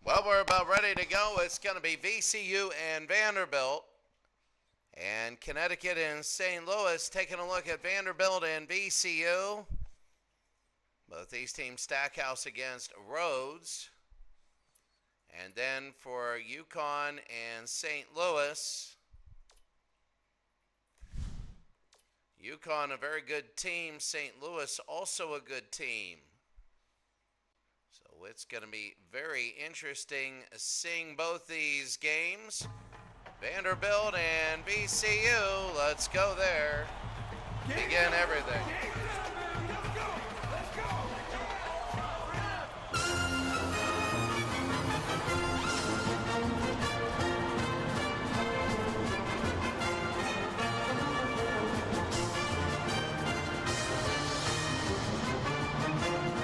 Well, we're about ready to go. It's going to be VCU and Vanderbilt. And Connecticut and St. Louis taking a look at Vanderbilt and VCU. Both these teams stack house against Rhodes. And then for UCONN and St. Louis. UConn, a very good team. St. Louis, also a good team. So it's going to be very interesting seeing both these games. Vanderbilt and VCU, let's go there. Begin everything.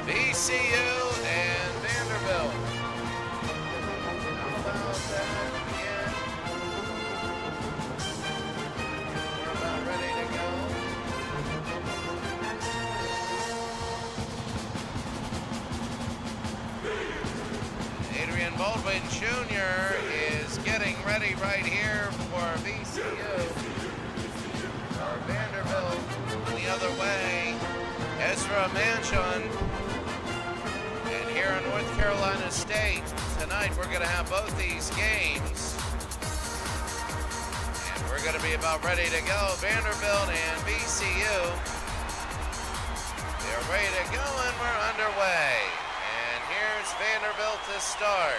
VCU and Vanderbilt. How about that again? We're about ready to go. Adrian Baldwin Jr. is getting ready right here for VCU. Or Vanderbilt the other way. Ezra Manchon. Here in North Carolina State, tonight we're going to have both these games. And we're going to be about ready to go. Vanderbilt and VCU. They're ready to go and we're underway. And here's Vanderbilt to start.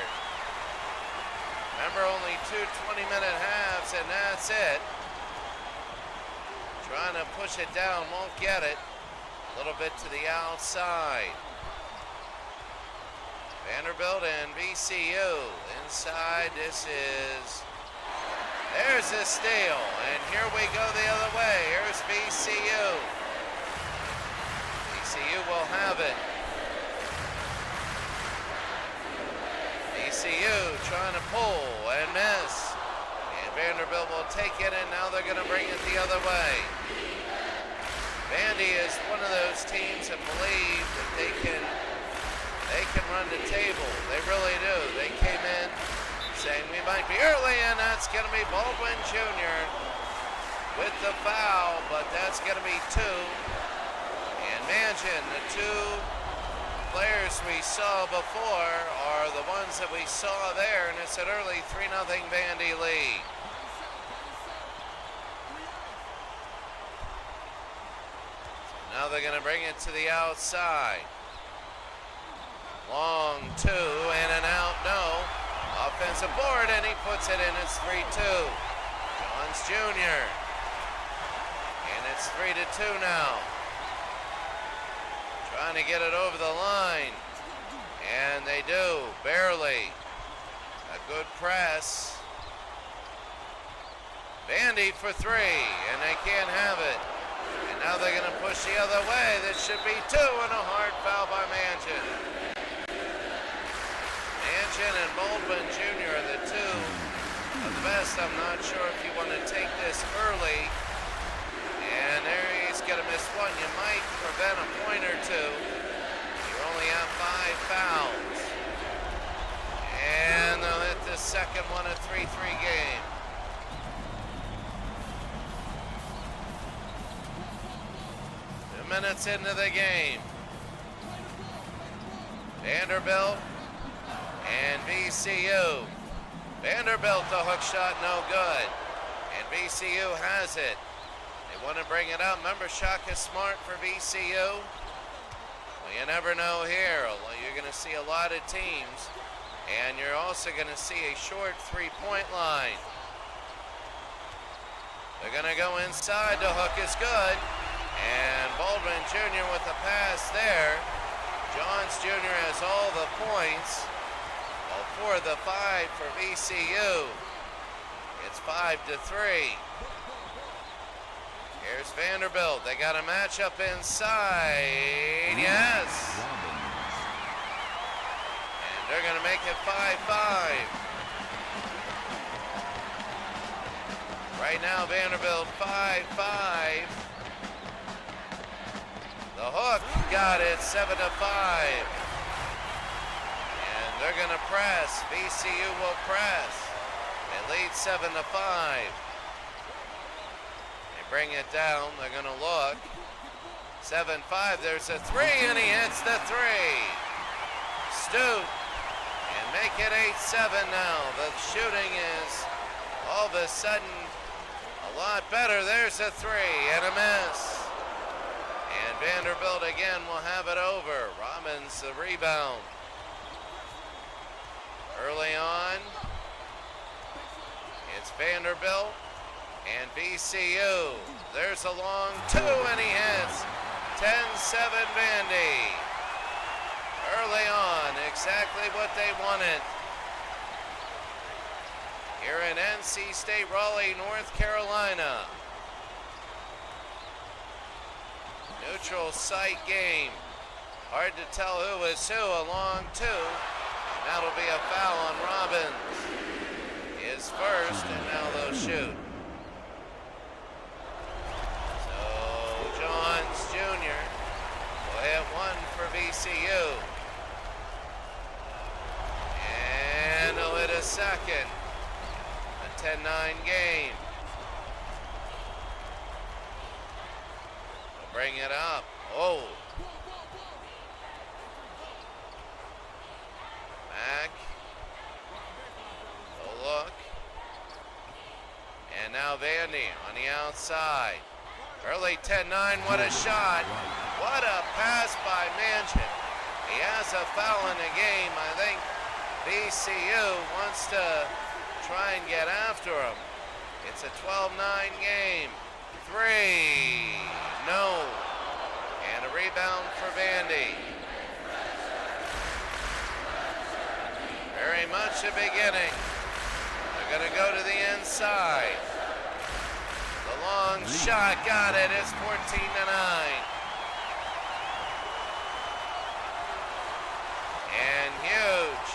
Remember, only 2 20-minute halves and that's it. Trying to push it down, won't get it. A little bit to the outside. Vanderbilt and VCU inside. There's a steal, and here we go the other way. Here's VCU. VCU will have it. VCU trying to pull and miss, and Vanderbilt will take it, and now they're going to bring it the other way. Vandy is one of those teams that believe that they can run the table. They really do. They came in saying we might be early, and that's going to be Baldwin Jr. with the foul, but that's going to be 2. And Manchin, the 2 players we saw before are the ones that we saw there, and it's an early 3-0 Vandy lead. So now they're going to bring it to the outside. Long 2, in and out, no. Offensive board, and he puts it in. It's 3-2. Johns Jr. And it's 3-2 now. Trying to get it over the line. And they do, barely. A good press. Vandy for 3, and they can't have it. And now they're going to push the other way. This should be 2, and a hard foul by Manchin. Manchin and Baldwin Jr. are the 2 of the best. I'm not sure if you want to take this early. And there he's going to miss one. You might prevent a point or 2. You're only at 5 fouls. And they'll hit the second one, a 3-3 game. Minutes into the game. Vanderbilt and VCU. Vanderbilt, the hook shot, no good. And VCU has it. They want to bring it up. Remember, Shaka Smart for VCU. Well, you never know here. You're going to see a lot of teams. And you're also going to see a short 3-point line. They're going to go inside. The hook is good. And Baldwin Jr. with the pass there. Johns Jr. has all the points. All 4 of the 5 for VCU. It's 5-3. Here's Vanderbilt. They got a matchup inside. Yes. And they're going to make it 5-5. Right now, Vanderbilt 5-5. The Hook got it 7-5. And they're going to press. VCU will press. They lead 7-5. They bring it down. They're going to look. 7-5. There's a three, and he hits the three. Stoop. And make it 8-7 now. The shooting is all of a sudden a lot better. There's a three and a miss. And Vanderbilt again will have it over. Robbins the rebound. Early on, it's Vanderbilt and VCU. There's a long two and he hits. 10-7 Vandy. Early on, exactly what they wanted. Here in NC State, Raleigh, North Carolina. Neutral site game. Hard to tell who is who. A long two. That'll be a foul on Robbins. His first, and now they'll shoot. So Johns Jr. will hit one for VCU. And he'll hit a second. A 10-9 game. They'll bring it up. Oh. Back. A look. And now Vandy on the outside. Early 10-9, what a shot. What a pass by Manchin. He has a foul in the game. I think VCU wants to try and get after him. It's a 12-9 game. Three. No. And a rebound for Vandy. Very much a beginning. They're going to go to the inside. The long shot, got it. It's 14-9. And huge.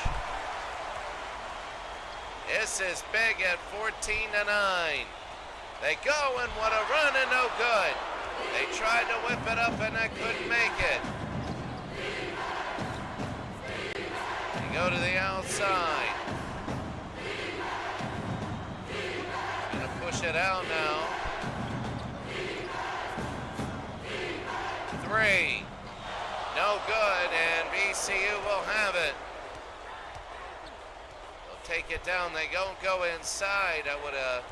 This is big at 14-9. They go, and what a run, and no good. They tried to whip it up and they couldn't make it. They go to the outside. Gonna push it out now. Three. No good, and VCU will have it. They'll take it down. They don't go inside. I would have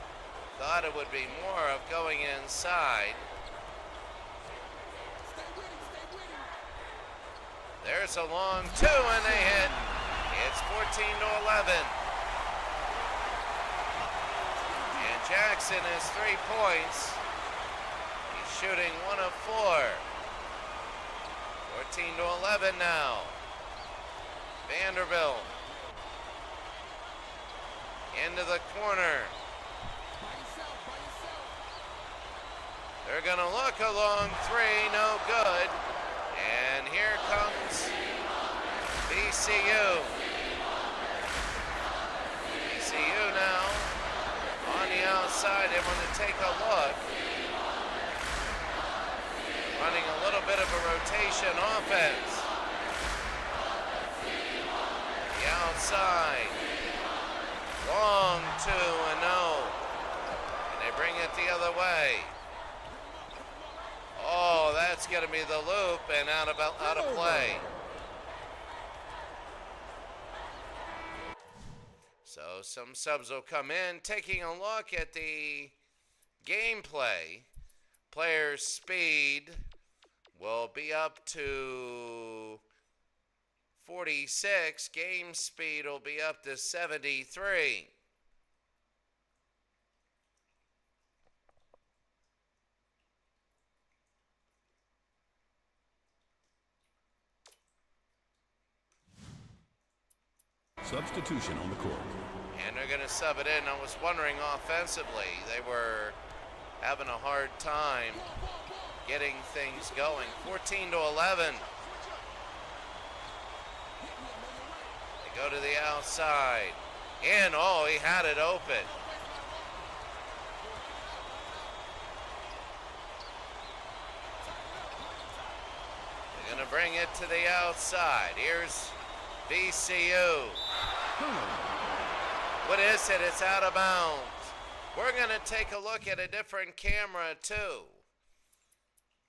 thought it would be more of going inside. There's a long two, and they hit. It's 14-11. And Jackson has 3 points. He's shooting 1 of 4. 14-11 now. Vanderbilt. Into the corner. They're going to look a long three, no good. And here comes VCU. VCU now on the outside. They want to take a look. Running a little bit of a rotation offense. The outside. Long two and no. And they bring it the other way. Oh, that's going to be the loop and out of play. So some subs will come in. Taking a look at the gameplay. Players' speed will be up to 46. Game speed will be up to 73. Substitution on the court. And they're going to sub it in. I was wondering offensively, they were having a hard time getting things going. 14-11. They go to the outside. In, oh, he had it open. They're gonna bring it to the outside. Here's VCU. What is it? It's out of bounds. We're gonna take a look at a different camera too.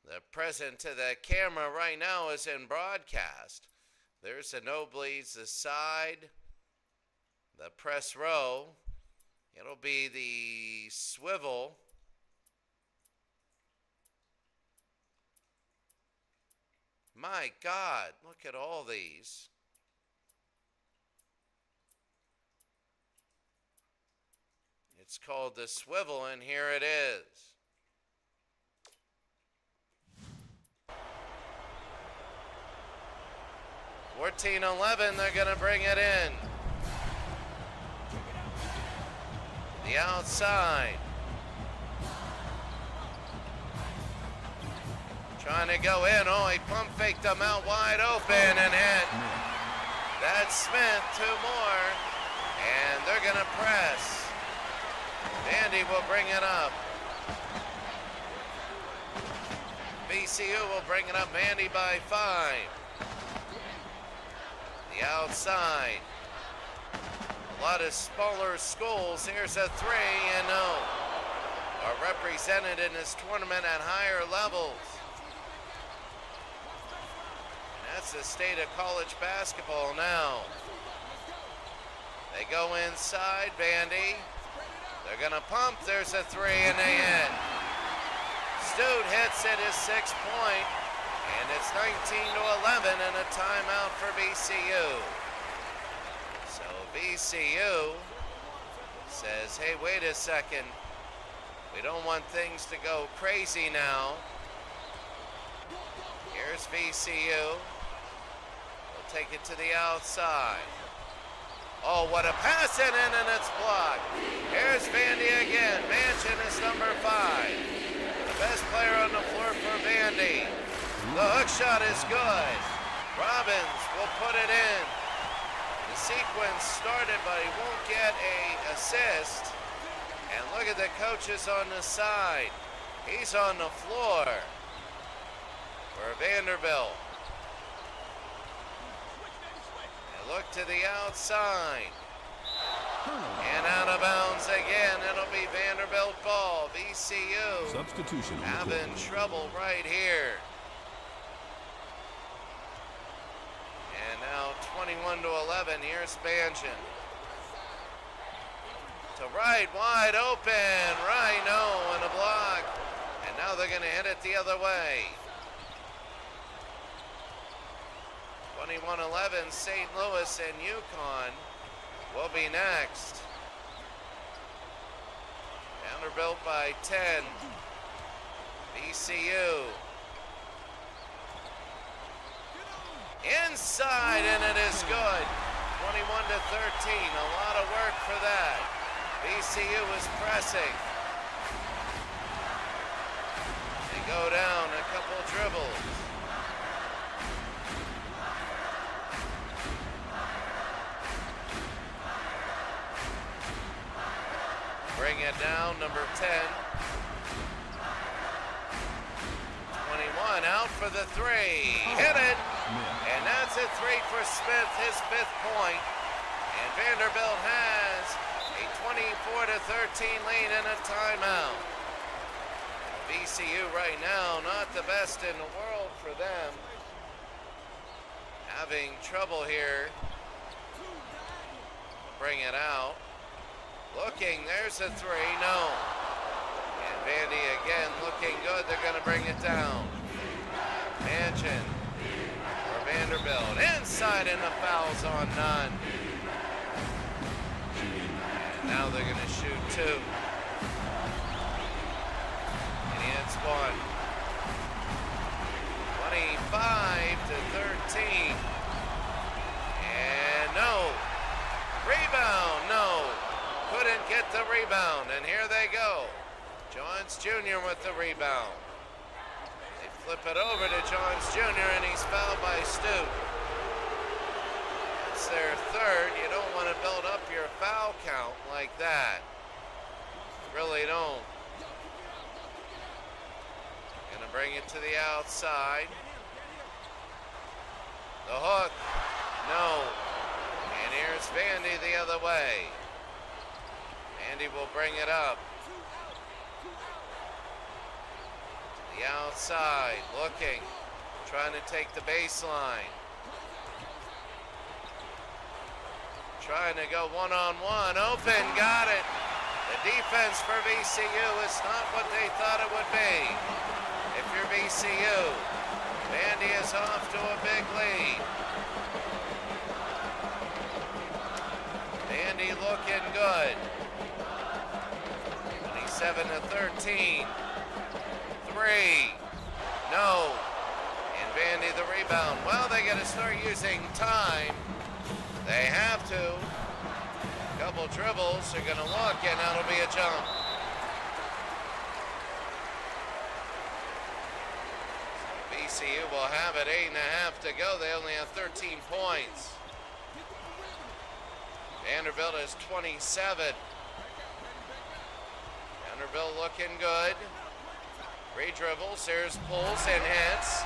The present to the camera right now is in broadcast. There's the nosebleeds, the side, the press row. It'll be the swivel. My God, look at all these. It's called the swivel, and here it is. $14-11, they're going to bring it in. The outside. Trying to go in. Oh, he pump faked them out wide open and hit. That's Smith, 2 more. And they're going to press. Vandy will bring it up. VCU will bring it up. Vandy by 5. The outside. A lot of smaller schools. Here's a 3 and no. Are represented in this tournament at higher levels. And that's the state of college basketball now. They go inside, Vandy. They're gonna pump. There's a 3 and they hit. Stute hits it, his 6th point. And it's 19-11 and a timeout for VCU. So VCU says, hey, wait a second. We don't want things to go crazy now. Here's VCU. We'll take it to the outside. Oh, what a pass in and it's blocked. Here's Vandy again. Manchin is number 5. The best player on the floor for Vandy. The hook shot is good. Robbins will put it in. The sequence started, but he won't get an assist. And look at the coaches on the side. He's on the floor for Vanderbilt. And look to the outside. And out of bounds again. It'll be Vanderbilt ball. VCU Substitution having trouble right here. And now 21-11. Here's Manchin. To right, wide open. Right, no, and a block. And now they're going to hit it the other way. 21-11. St. Louis and UConn will be next. Vanderbilt by 10. VCU. Inside, and it is good. 21-13. A lot of work for that. VCU is pressing. They go down a couple dribbles. Bring it down, number 10. 21 out for the 3. Hit it. And that's a 3 for Smith, his 5th point. And Vanderbilt has a 24-13 lead and a timeout. VCU right now, not the best in the world for them. Having trouble here. Bring it out. Looking, there's a 3, no. And Vandy again looking good. They're going to bring it down. Manchin for Vanderbilt. Inside and the foul's on none. And now they're going to shoot 2. And he hits 1. 25-13. And no. Rebound, no. Couldn't get the rebound, and here they go. Johns Jr. with the rebound. They flip it over to Johns Jr., and he's fouled by Stute. That's their third. You don't want to build up your foul count like that. You really don't. Gonna bring it to the outside. The hook, no. And here's Vandy the other way. Vandy will bring it up. The outside, looking, trying to take the baseline. Trying to go one-on-one, open, got it. The defense for VCU is not what they thought it would be. If you're VCU, Vandy is off to a big lead. Vandy looking good. 27-13. Three. No. And Vandy the rebound. Well, they got to start using time. They have to. Couple dribbles. They're going to look, and that'll be a jump. VCU will have it, 8.5 to go. They only have 13 points. Vanderbilt is 27. Vanderbilt looking good. 3 dribbles, there's pulls and hits.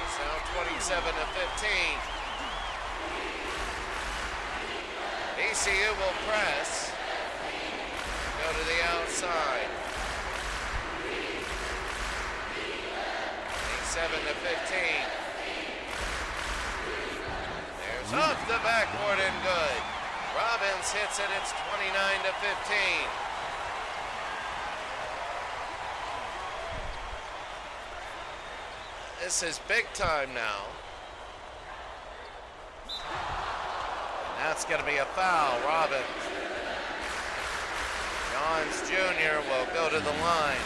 It's now 27-15. VCU will press. Go to the outside. 27-15. There's off the backboard and good. Robbins hits it, it's 29-15. This is big time now. And that's going to be a foul, Robbins. Johns Jr. will go to the line.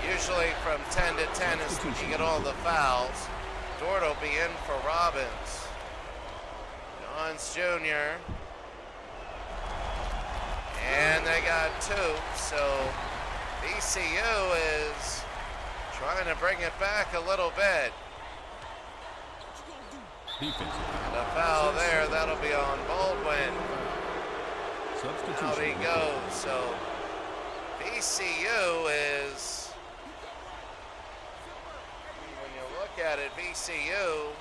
Usually from 10 to 10 is when you get all the fouls. Dort will be in for Robbins. Johns Jr. And they got 2, so VCU is trying to bring it back a little bit. And a foul there, that'll be on Baldwin. Out he goes, so VCU is, when you look at it, VCU,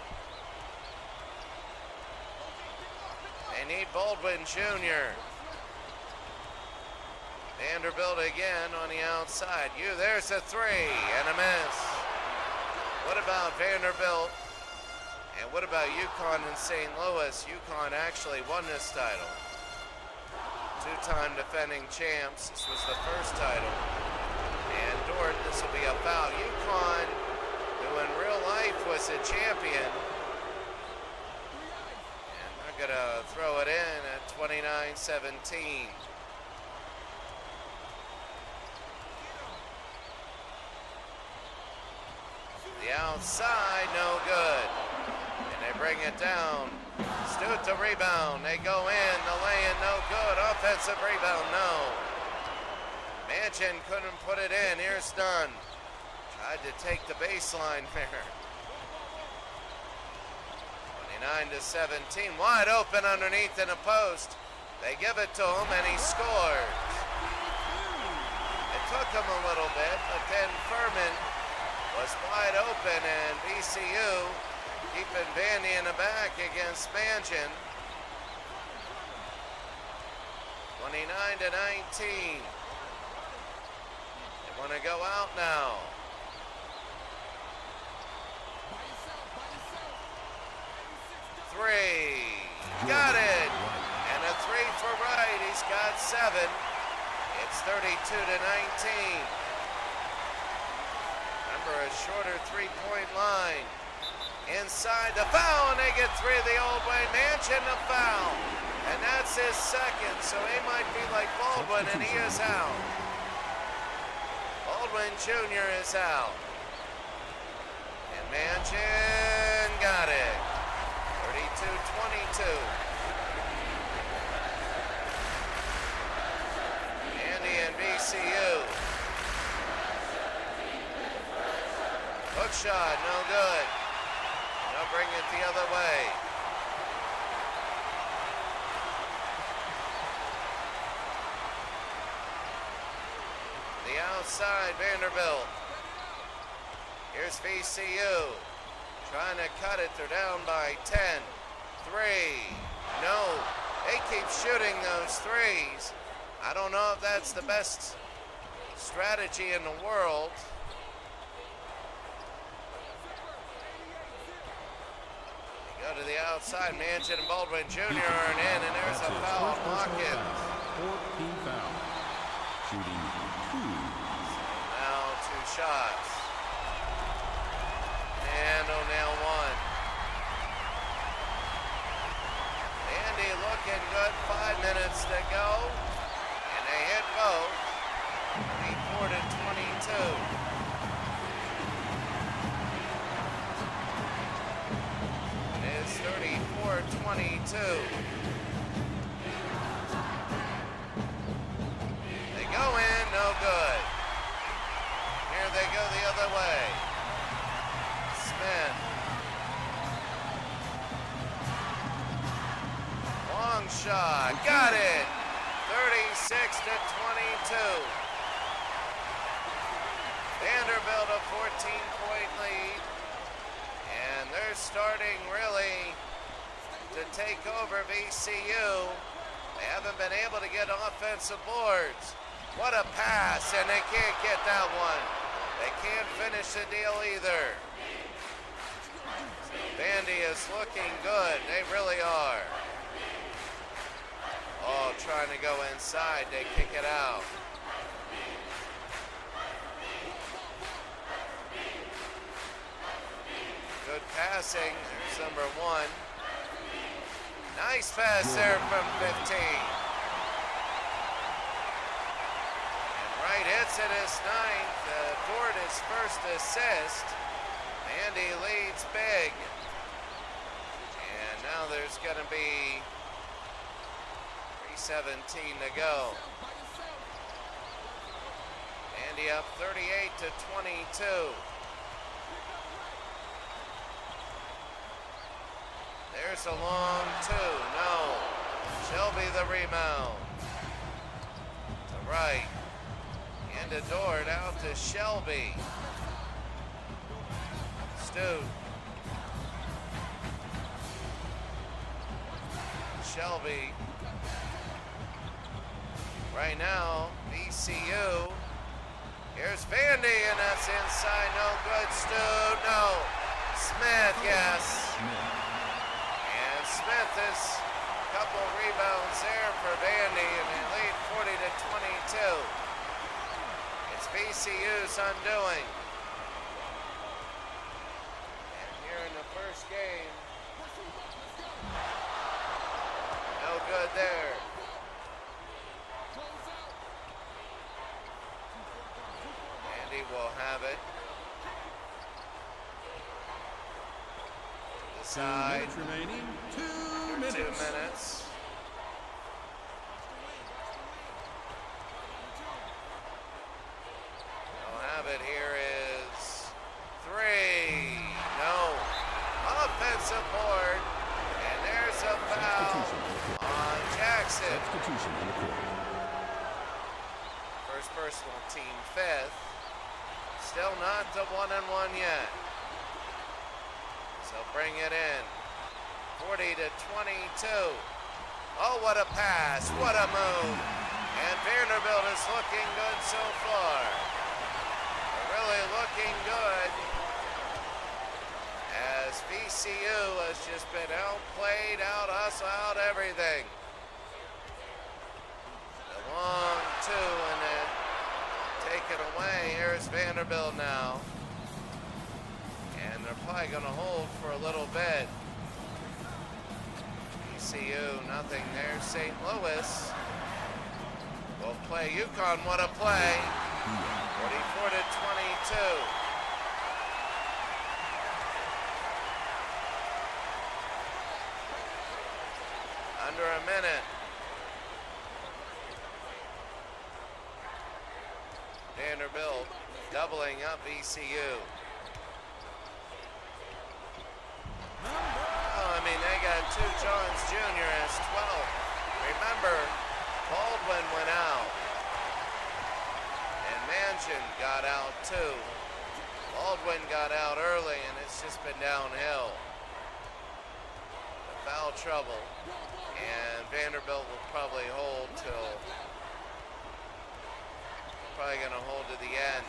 they need Baldwin Jr. Vanderbilt again on the outside. There's a 3 and a miss. What about Vanderbilt? And what about UConn and St. Louis? UConn actually won this title. 2-time defending champs. This was the first title. And Dort, this will be a foul. UConn, who in real life was a champion. And they're gonna throw it in at 29-17. The outside, no good. And they bring it down. Stute the rebound. They go in. The lay-in, no good. Offensive rebound, no. Manchin couldn't put it in. Here's Dunn. Tried to take the baseline there. 29-17. Wide open underneath in a post. They give it to him, and he scores. It took him a little bit, but then Furman was wide open, and VCU keeping Vandy in the back against Manchin. 29-19. They want to go out now. Three. Got it. And a 3 for Wright. He's got 7. It's 32-19. A shorter 3-point line. Inside the foul, and they get 3 the old way. Manchin the foul. And that's his second, so he might be like Baldwin, and he is out. Baldwin Jr. is out. And Manchin got it. 32-22. Vandy and VCU. Hook shot, no good. They'll bring it the other way. outside Vanderbilt. Here's VCU trying to cut it. They're down by 10. 3. No. They keep shooting those threes. I don't know if that's the best strategy in the world. They go to the outside. Manchin and Baldwin Jr. and there's a foul on Hawkins. 14 foul. Shooting 2. Now 2 shots. And O'Neal 1. Vandy looking good. 5 minutes to go. And they hit both. 34 to 22. It is 34-22. They go in, no good. Here they go the other way. Smith. Long shot, got it. 36 to 22. Vanderbilt a 14-point lead, and they're starting really to take over VCU. They haven't been able to get offensive boards. What a pass, and they can't get that one. They can't finish the deal either. So Vandy is looking good. They really are. Oh, trying to go inside. They kick it out. Good passing. There's number 1. Nice pass there from 15. And Wright hits it his 9th. Toward his first assist. Vandy leads big. And now there's going to be 3:17 to go. Vandy up 38 to 22. There's a long 2. No. Shelby the rebound. To Wright. Into Dort out to Shelby. Stu. Shelby. Right now, VCU. Here's Vandy, and that's inside. No good. Stu. No. Smith, yes. And Smith is a couple rebounds there for Vandy, and they lead 40 to 22. It's VCU's undoing. And here in the first game, no good there. Vandy will have it. To the side. 2 minutes remaining. 2 2 minutes. minutes. They'll have it. Here is 3. No. Offensive board. And there's a foul on Jackson. Substitution on the court. First personal, team 5th. Still not to 1-1 yet. So bring it in. 40 to 22. Oh, what a pass. What a move. And Vanderbilt is looking good so far. They're really looking good. As VCU has just been outplayed, out-hustled, out everything. The long 2 and then take it away. Here's Vanderbilt now. And they're probably going to hold for a little bit. VCU, nothing there. St. Louis will play UConn. What a play. 44 to 22. Under a minute. Vanderbilt doubling up VCU. Oh, I mean, they got 2 Johns Jr. as 12. Remember, Baldwin went out. And suspension got out too. Baldwin got out early, and it's just been downhill. Foul trouble, and Vanderbilt will probably hold till, probably gonna hold to the end.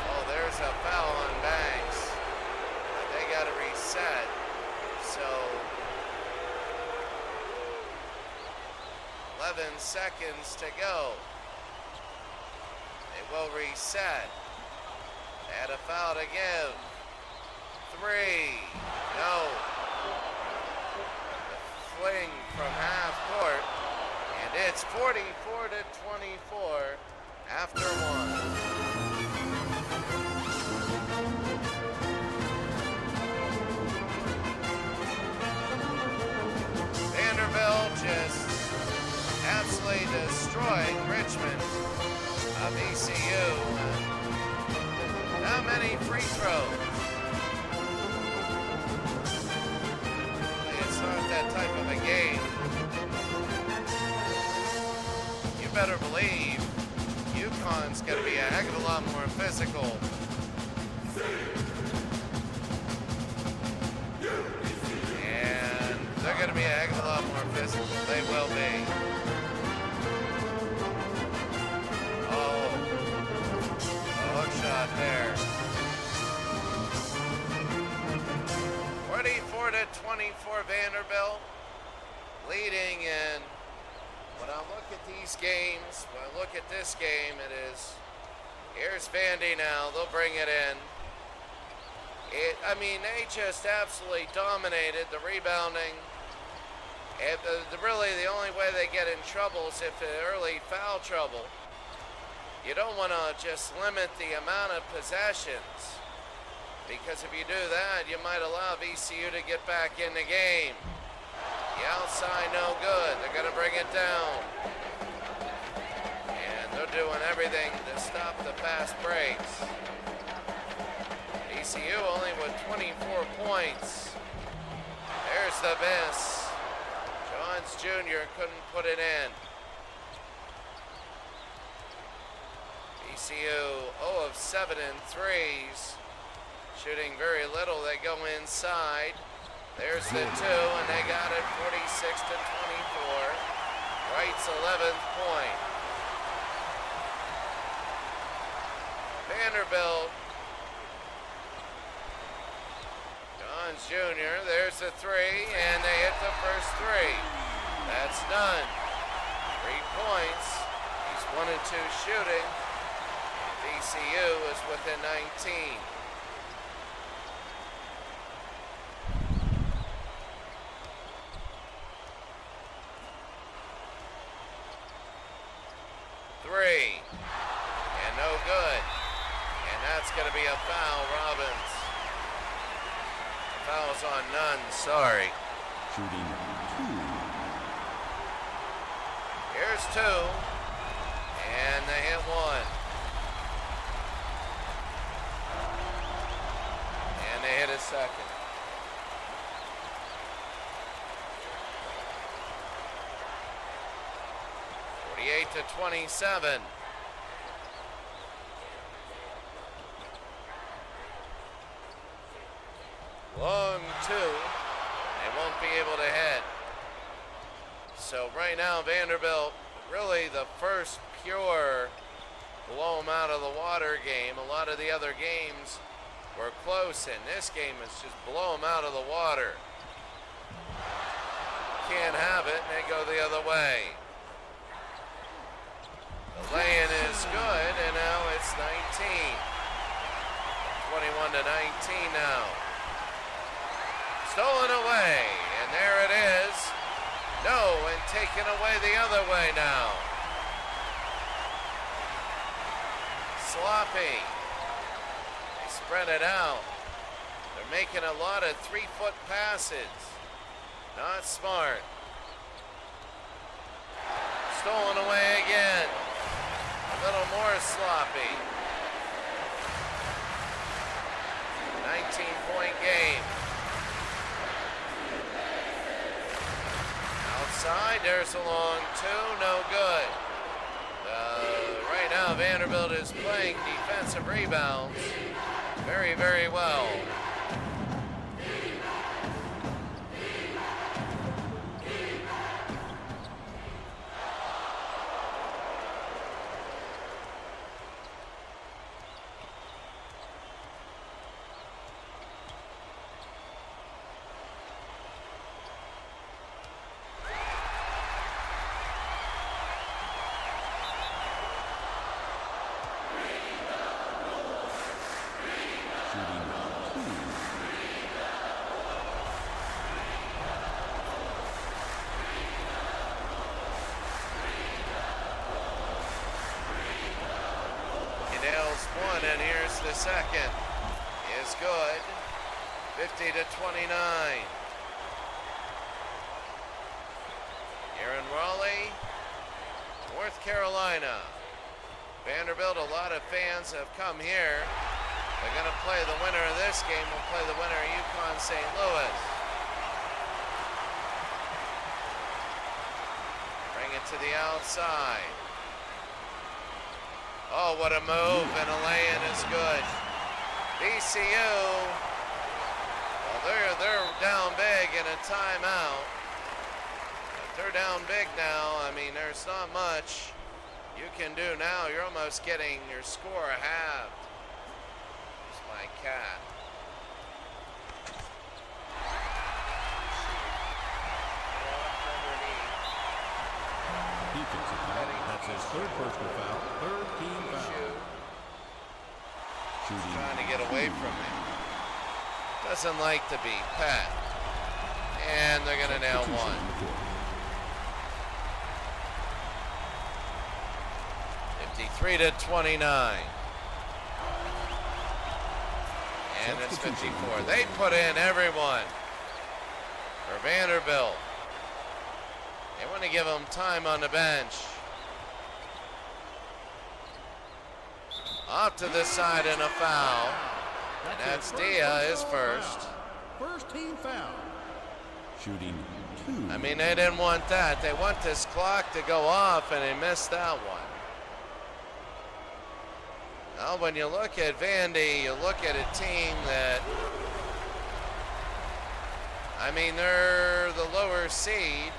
Oh, there's a foul on Banks. They gotta reset, so 11 seconds to go. They will reset. They had a foul to give. 3, no. Fling from half court, and it's 44-24 after 1. Vanderbilt just absolutely destroying Richmond. VCU. Not many free throws. It's not that type of a game. You better believe UConn's going to be a heck of a lot more physical. And they're going to be a heck of a lot more physical. They will be. Oh, a hook shot there. 44-24 Vanderbilt, leading. And when I look at these games, when I look at this game, it is, here's Vandy now, they'll bring it in. I mean, they just absolutely dominated the rebounding. And really, the only way they get in trouble is if early foul trouble. You don't want to just limit the amount of possessions, because if you do that, you might allow VCU to get back in the game. The outside, no good. They're going to bring it down. And they're doing everything to stop the fast breaks. VCU only with 24 points. There's the miss. Johns Jr. couldn't put it in. VCU 0 of 7 in threes. Shooting very little. They go inside. There's the 2, and they got it 46-24. Wright's 11th point. Vanderbilt. Johns Jr. There's the 3, and they hit the first 3. That's done. 3 points. He's 1 and 2 shooting. VCU is within 19. And no good. And that's going to be a foul, Robbins. The foul's on Nunn, sorry. Shooting 2. Here's 2. And they hit 1. And they hit a second. To 27. Long 2. They won't be able to hit. So right now Vanderbilt, really the first pure blow them out of the water game. A lot of the other games were close, and this game is just blow them out of the water. Can't have it, and they go the other way. The lay-in is good, and now it's 19. 21-19 now. Stolen away, and there it is. No, and taken away the other way now. Sloppy. They spread it out. They're making a lot of 3-foot passes. Not smart. Stolen away again. A little more sloppy. 19-point game. Outside, there's a long 2, no good. Right now Vanderbilt is playing defensive rebounds very, very well. One, and here's the second. Is good. 50-29. Here in Raleigh, North Carolina. Vanderbilt, a lot of fans have come here. They're going to play the winner of this game. Will play the winner of UConn St. Louis. Bring it to the outside. Oh, what a move, and a lay-in is good. VCU, well, they're down big in a timeout. If they're down big now, I mean, there's not much you can do now. You're almost getting your score halved. It's my cat. That's his third personal foul. Third team foul. He's trying to get away from him. Doesn't like to be pat. And they're going to nail one. (53-29). And it's 54. They put in everyone for Vanderbilt. They want to give him time on the bench. Off to the side and a foul. And that's Dia, his first. First team foul. Shooting 2. I mean, they didn't want that. They want this clock to go off, and they missed that one. Now, when you look at Vandy, you look at a team that, I mean, they're the lower seed,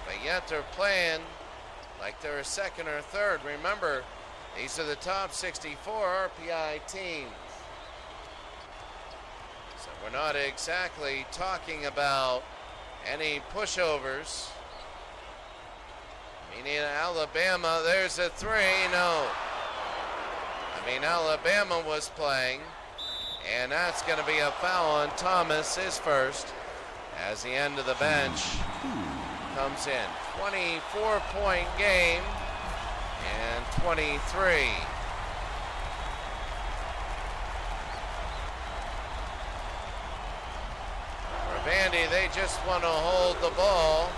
but yet they're playing like they're a second or third. Remember, these are the top 64 RPI teams. So we're not exactly talking about any pushovers. Meaning Alabama, there's a three, no. I mean, Alabama was playing, and that's going to be a foul on Thomas, his first, as the end of the bench comes in. 24-point game, and 23. For Vandy, they just want to hold the ball.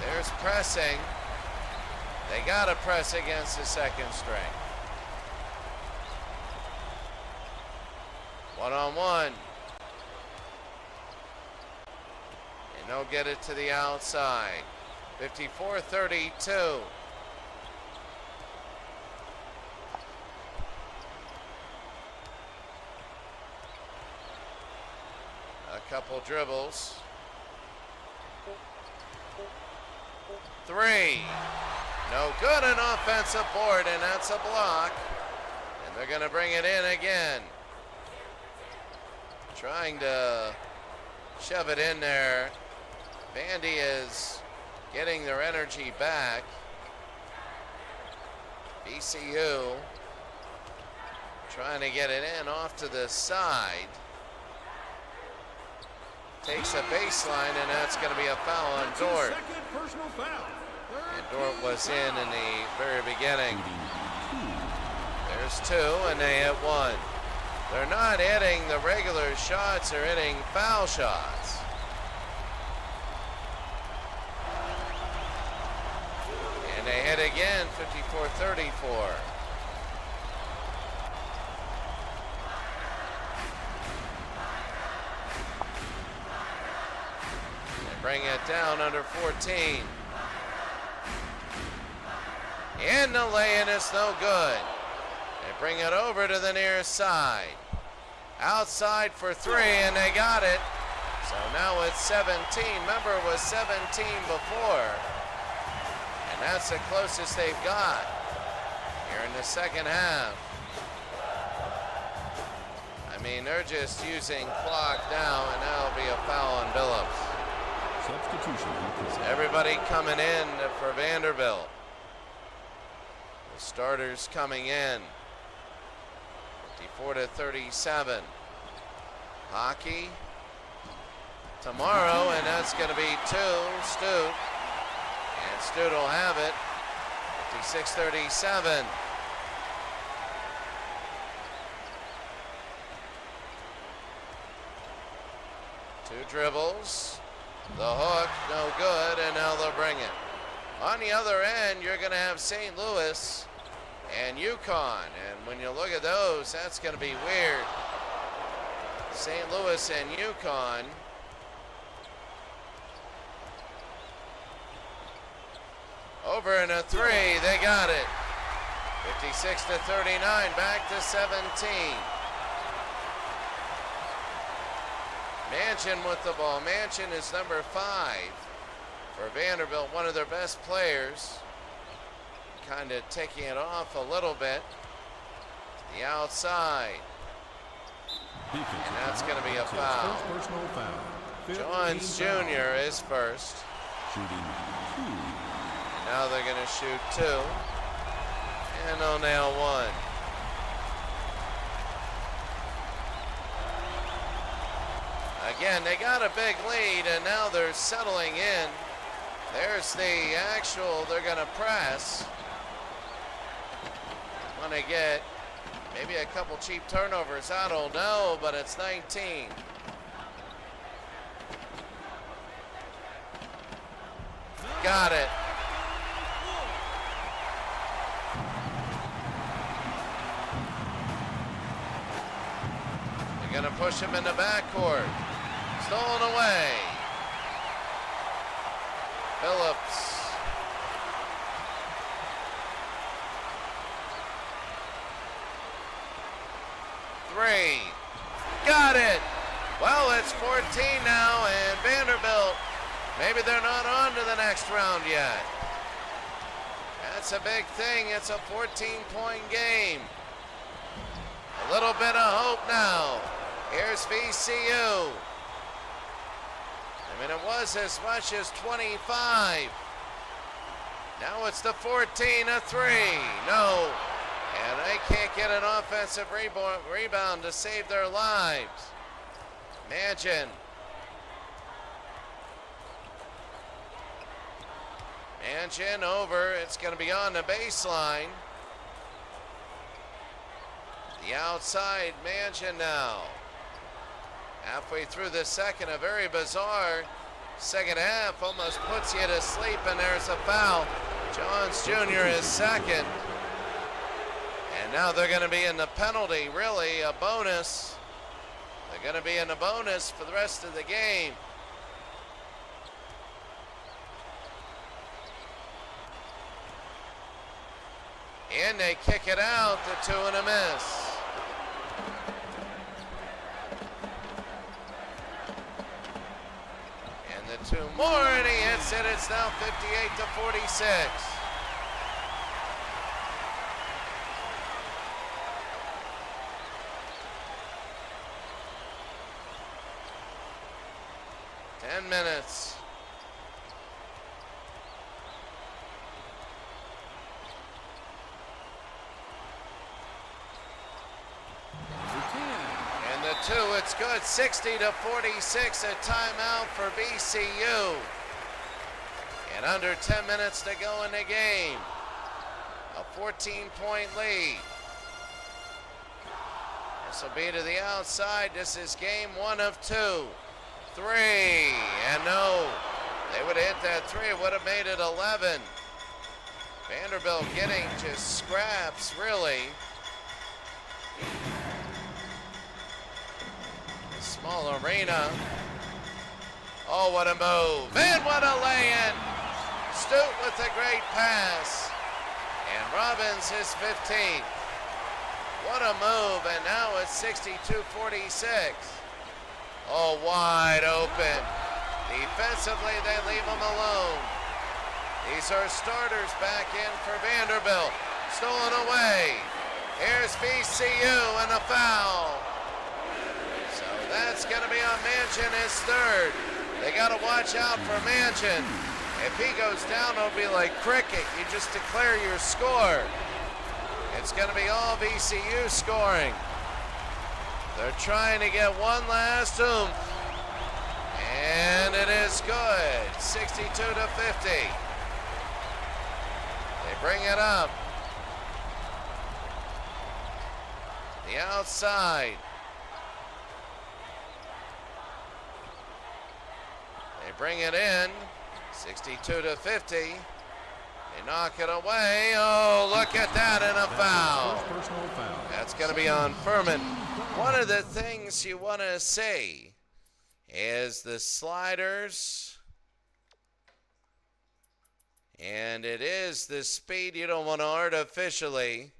There's pressing. They got to press against the second string. One-on-one. And they'll get it to the outside. 54-32. A couple dribbles. Three. No good, an offensive board, and that's a block. And they're going to bring it in again. Trying to shove it in there. Vandy is getting their energy back. VCU trying to get it in off to the side. Takes a baseline, and that's going to be a foul on Dort. And Dort was in the very beginning. There's two, and they hit one. They're not hitting the regular shots, they're hitting foul shots. And they hit again, 54-34. They bring it down under 14. And the lay-in is no good. They bring it over to the near side. Outside for three, and they got it. So now it's 17. Remember, it was 17 before. And that's the closest they've got here in the second half. I mean, they're just using clock now, and that'll be a foul on Billups. Substitution. So everybody coming in for Vanderbilt. The starters coming in. 54-37. Hockey tomorrow, and that's going to be Stute. And Stute will have it. 56-37. Two dribbles. The hook, no good, and now they'll bring it. On the other end, you're going to have St. Louis and UCONN. And when you look at those, that's going to be weird. St. Louis and UCONN. Over in a three, they got it. 56-39, back to 17. Manchin with the ball. Manchin is number 5 for Vanderbilt, one of their best players. Kind of taking it off a little bit. The outside. And that's going to be a foul. Personal foul. Johns Jr. is first. Shooting 2. And now they're going to shoot 2. And they'll nail 1. Again, they got a big lead, and now they're settling in. There's the actual, they're going to press. Want to get maybe a couple cheap turnovers. I don't know, but it's 19. Got it. They're going to push him in the backcourt. Stolen away. Billups. Three. Got it. Well, it's 14 now, and Vanderbilt, maybe they're not on to the next round yet. That's a big thing. It's a 14-point game. A little bit of hope now. Here's VCU. I mean, it was as much as 25. Now it's the 14, a 3. No. And they can't get an offensive rebound to save their lives. Manchin. Manchin over. It's going to be on the baseline. The outside Manchin now. Halfway through the second, a very bizarre second half. Almost puts you to sleep, and there's a foul. Johns Jr. is second. And now they're going to be in the penalty, really a bonus. They're going to be in the bonus for the rest of the game. And they kick it out, the 2 and a miss. And the 2 more, and he hits it. It's now 58-46. Minutes. And the 2, it's good. 60-46, a timeout for VCU. And under 10 minutes to go in the game. A 14-point lead. This will be to the outside. This is game 1 of 2. 3, and no. They would have hit that 3, it would have made it 11. Vanderbilt getting just scraps, really. Small arena. Oh, what a move. And what a lay-in. Stute with a great pass. And Robbins his 15th. What a move, and now it's 62-46. Oh, wide open. Defensively, they leave him alone. These are starters back in for Vanderbilt. Stolen away. Here's VCU and a foul. So that's going to be on Manchin, his third. They got to watch out for Manchin. If he goes down, it'll be like cricket. You just declare your score. It's going to be all VCU scoring. They're trying to get one last oomph. And it is good. 62-50. They bring it up. The outside. They bring it in. 62-50. They knock it away. Oh, look at that, and a foul. Personal foul. That's going to be on Furman. One of the things you want to see is the sliders. And it is the speed you don't want to artificially.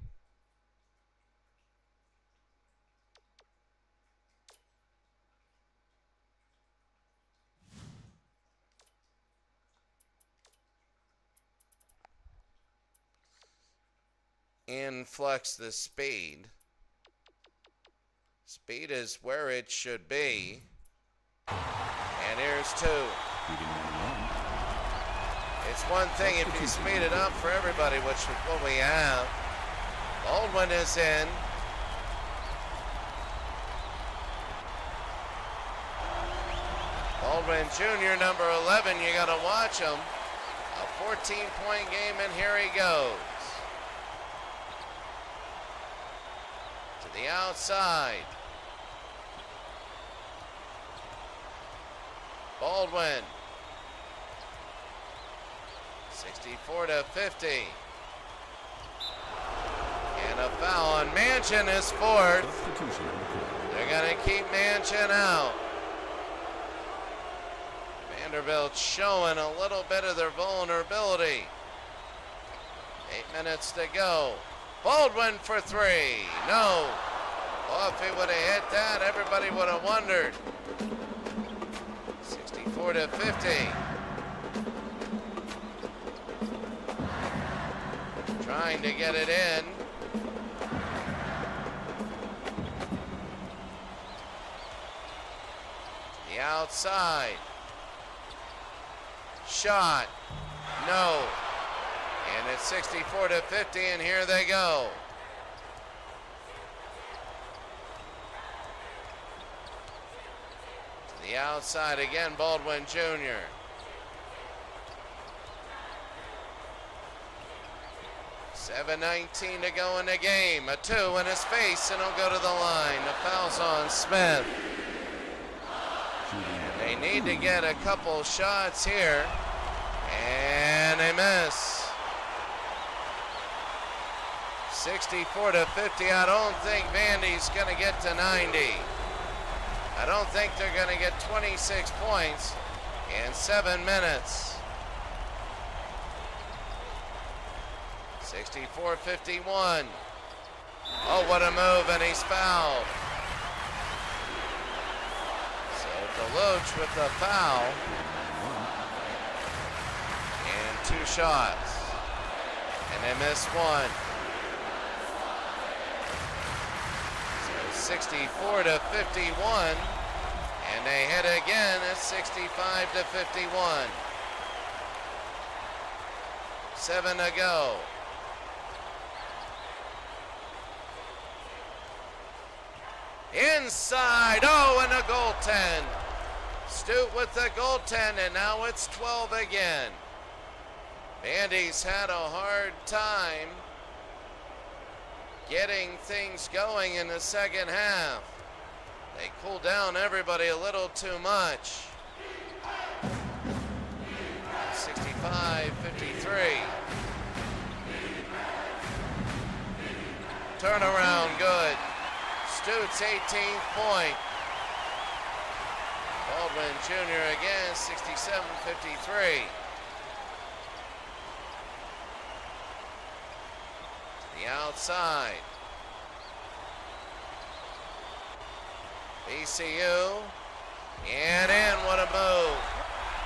Influx the speed. Speed is where it should be. And here's two. It's one thing if you speed it up for everybody, which is what we have. Baldwin is in. Baldwin Jr., number 11, you got to watch him. A 14-point game, and here he goes. To the outside. Baldwin. 64-50. And a foul on Manchin is fourth. They're going to keep Manchin out. Vanderbilt showing a little bit of their vulnerability. 8 minutes to go. Baldwin for three. No. Well, if he would have hit that, everybody would have wondered. 64-50. Trying to get it in. The outside. Shot. No. And it's 64-50, and here they go. To the outside again, Baldwin Jr. $7:19 to go in the game. A two in his face, and he'll go to the line. The foul's on Smith. And they need to get a couple shots here. And they miss. 64-50. I don't think Vandy's going to get to 90. I don't think they're going to get 26 points in 7 minutes. 64-51. Oh, what a move, and he's fouled. So DeLoach with the foul. And 2 shots. And they missed one. So 64-51. And they hit again at 65-51. 7 to go. Inside, oh, and a goaltend. Stute with the goaltend, and now it's 12 again. Vandy's had a hard time getting things going in the second half. They cooled down everybody a little too much. 65-53. Turnaround good. Stute's 18th point. Baldwin Jr. again, 67-53. The outside. VCU. And in, what a move.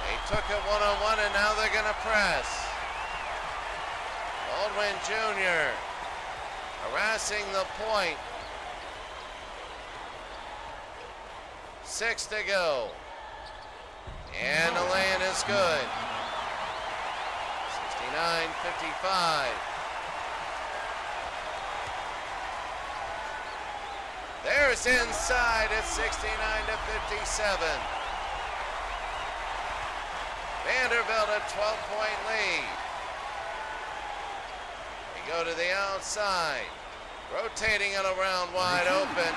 They took it one-on-one and now they're gonna press. Baldwin Jr. harassing the point. 6 to go. And the lay-in is good. 69-55. There's inside at 69-57. Vanderbilt a 12-point lead. They go to the outside, rotating it around wide open,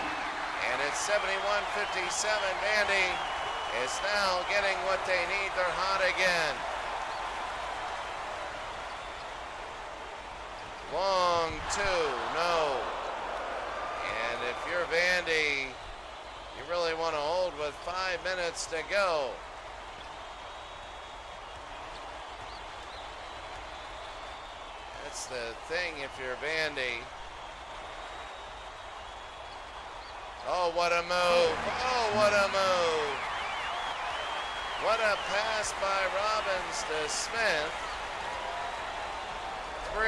and it's 71-57. Vandy is now getting what they need. They're hot again. Long two, no. And if you're Vandy, you really want to hold with 5 minutes to go. That's the thing if you're Vandy. Oh, what a move. Oh, what a move. What a pass by Robbins to Smith. 3,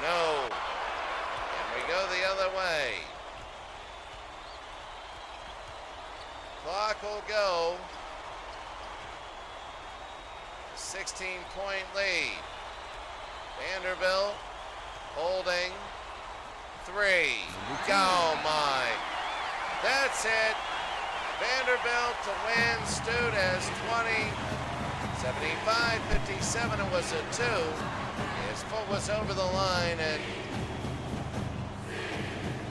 no. And we go the other way. Clock will go. 16-point lead. Vanderbilt holding 3. Oh my. That's it. Vanderbilt to win. Stute has 20. 75-57. It was a 2. His foot was over the line, and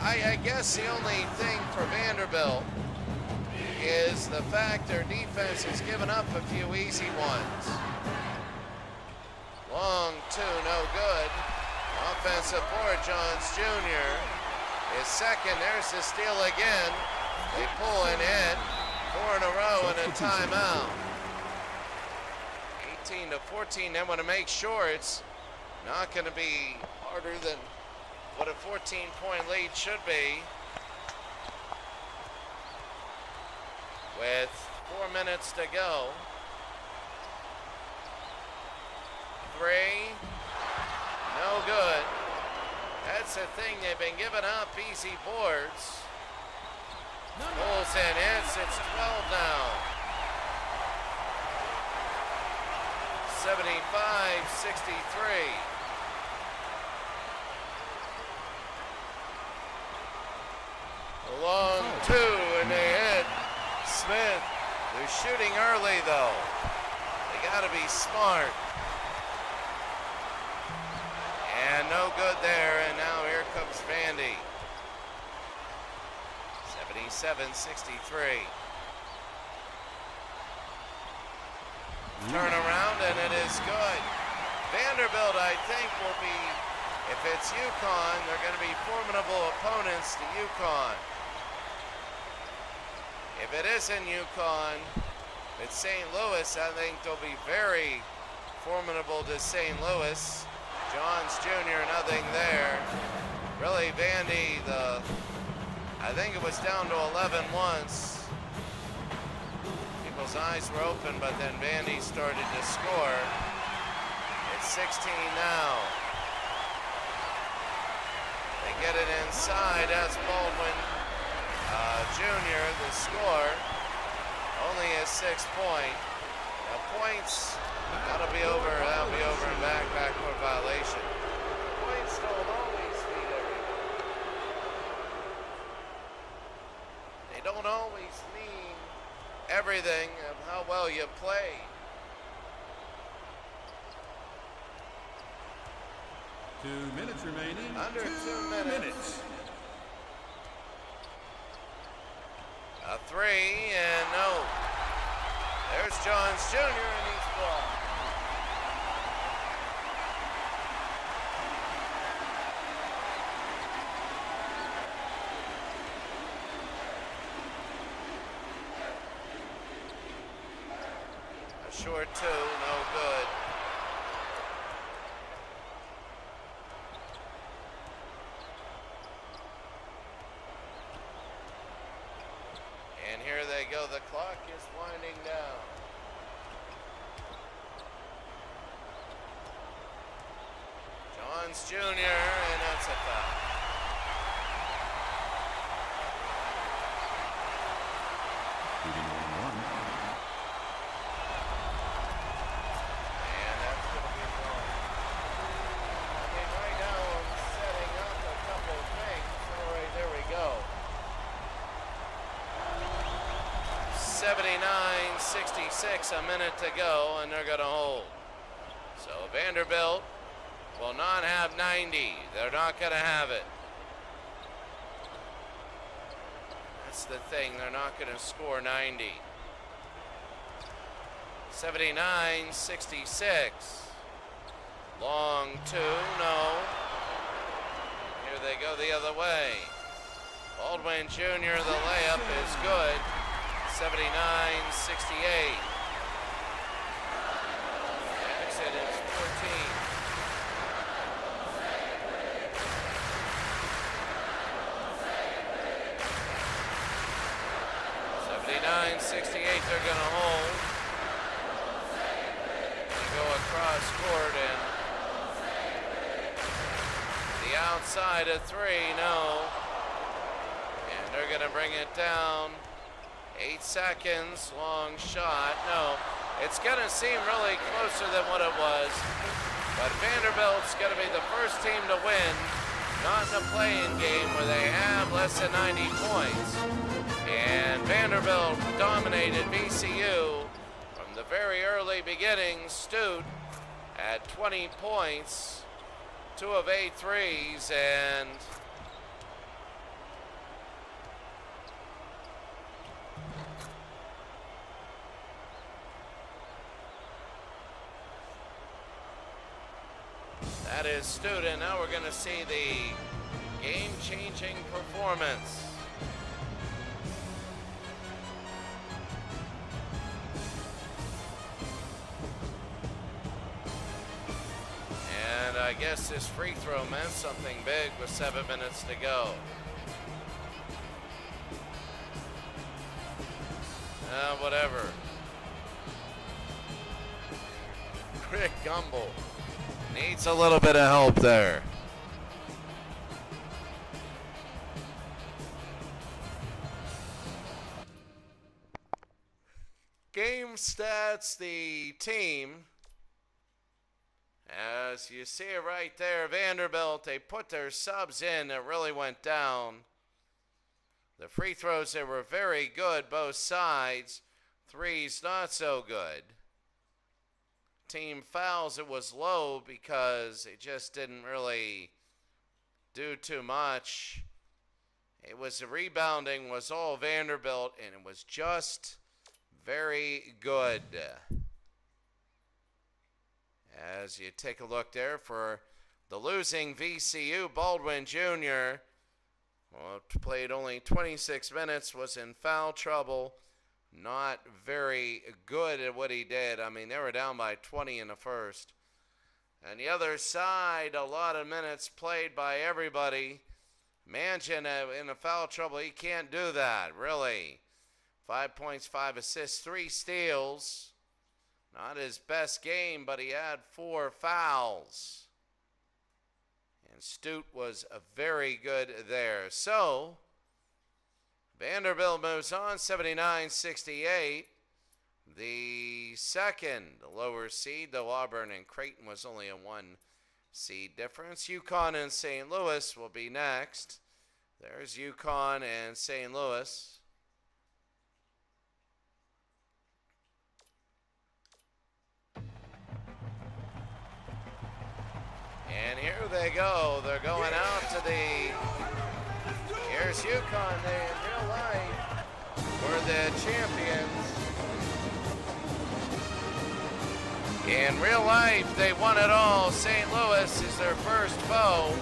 I guess the only thing for Vanderbilt is the fact their defense has given up a few easy ones. Long two, no good. Offensive board, Johns Jr. is second. There's the steal again. They pull and hit. 4 in a row and a timeout. 18-14. They want to make sure it's not going to be harder than what a 14-point lead should be. With 4 minutes to go. 3, no good. That's the thing, they've been giving up easy boards. Pulls in, hits, it's 12 now. 75-63. A long 2 and they hit Smith. They're shooting early though. They gotta be smart. And no good there, and now here comes Vandy. 77-63. Turn around, and it is good. Vanderbilt, I think, will be, if it's UConn, they're going to be formidable opponents to UConn. If it isn't UConn, it's St. Louis, I think they'll be very formidable to St. Louis. Johns Jr., nothing there. Really, Vandy, I think it was down to 11 once. People's eyes were open, but then Vandy started to score. It's 16 now. They get it inside. That's Baldwin Jr., the score. Only a 6-point. Now points, that'll be over and backcourt violation. Points don't always mean everything. They don't always mean everything of how well you play. Two minutes remaining. Under 2 minutes. A 3 and no. There's Johns Jr. and he's blocked. A short 2, no good. seconds, Junior, and that's a foul. Shooting on 1. And that's going to be one. I mean, right now I'm setting up a couple of things. All right, there we go. 79-66, a minute to go, and they're going to hold. So Vanderbilt will not have 90. They're not going to have it. That's the thing. They're not going to score 90. 79-66. Long two, no. Here they go the other way. Baldwin Jr., the layup is good. 79-68. Exit is 14. 79-68, they're going to hold. They go across court and the outside of three, no. And they're going to bring it down. 8 seconds, long shot, no. It's going to seem really closer than what it was. But Vanderbilt's going to be the first team to win, not in a play-in game where they have less than 90 points. And Vanderbilt dominated VCU from the very early beginning. Stute at 20 points, 2 of 8 threes, and that is Stute. And now we're going to see the game-changing performance. And I guess this free throw meant something big with 7 minutes to go. Whatever. Rick Gumbel needs a little bit of help there. Game stats, the team. As you see it right there, Vanderbilt, they put their subs in. It really went down. The free throws, they were very good, both sides. Threes, not so good. Team fouls, it was low because it just didn't really do too much. It was the rebounding was all Vanderbilt, and it was just very good. As you take a look there for the losing VCU, Baldwin Jr. Played only 26 minutes, was in foul trouble. Not very good at what he did. I mean, they were down by 20 in the first. And the other side, a lot of minutes played by everybody. Manchin in a foul trouble, he can't do that, really. 5 points, 5 assists, 3 steals. Not his best game, but he had 4 fouls. And Stute was very good there. So, Vanderbilt moves on, 79-68. The second lower seed, though Auburn and Creighton was only a 1 seed difference. UConn and St. Louis will be next. There's UConn and St. Louis. And here they go. They're going out to the... Here's UConn. They, in real life, were the champions. In real life, they won it all. St. Louis is their first foe.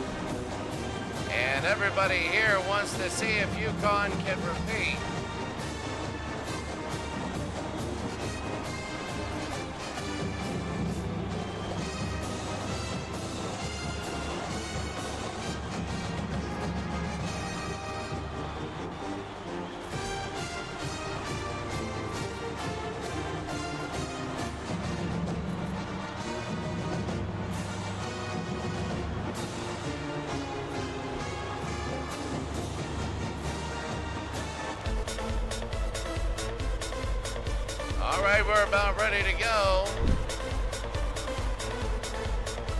And everybody here wants to see if UConn can repeat. right, we're about ready to go.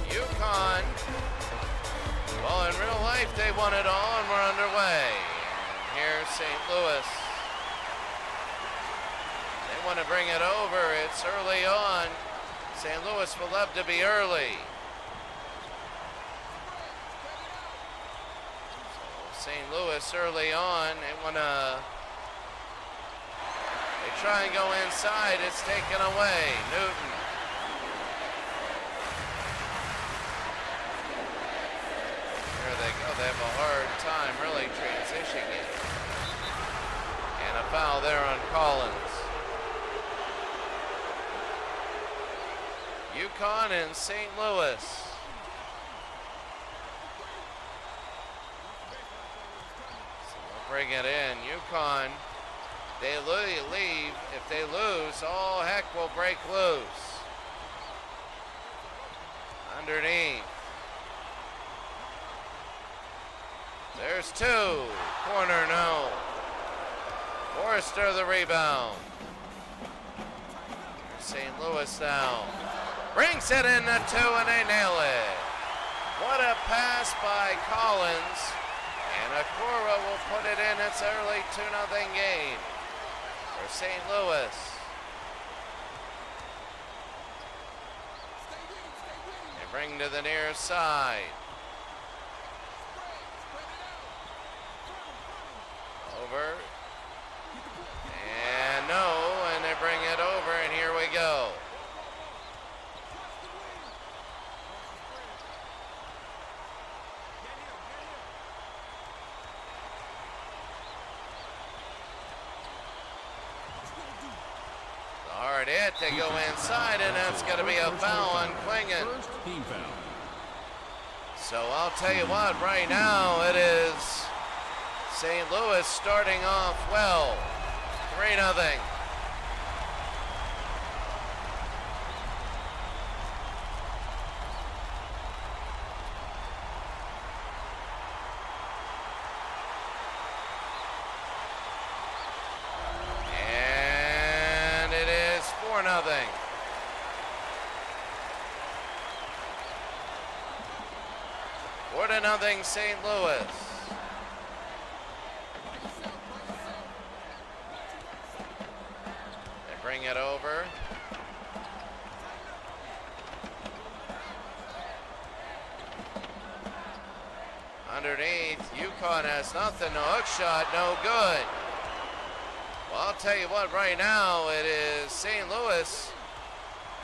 UCONN. Well, in real life, they won it all, and we're underway. And here's St. Louis. They want to bring it over. It's early on. St. Louis would love to be early. So St. Louis early on. They try and go inside. It's taken away. Newton. Here they go. They have a hard time really transitioning it. And a foul there on Collins. UCONN and St. Louis. So we'll bring it in. UCONN, they leave. If they lose, all heck will break loose. Underneath. There's two. Corner, no. Forrester the rebound. St. Louis now. Brings it in the two and they nail it. What a pass by Collins. And Akora will put it in. It's early 2-0 game for St. Louis. They bring to the near side. Over. And no, and they bring it over, and here we go. Hard hit, they go inside, and that's going to be a foul on Klingon. First team foul. So I'll tell you what, right now it is St. Louis starting off well. 3-0. And it is 4-0. Nothing St. Louis. They bring it over. Underneath, UConn has nothing. No hook shot, no good. Well, I'll tell you what, right now it is St. Louis.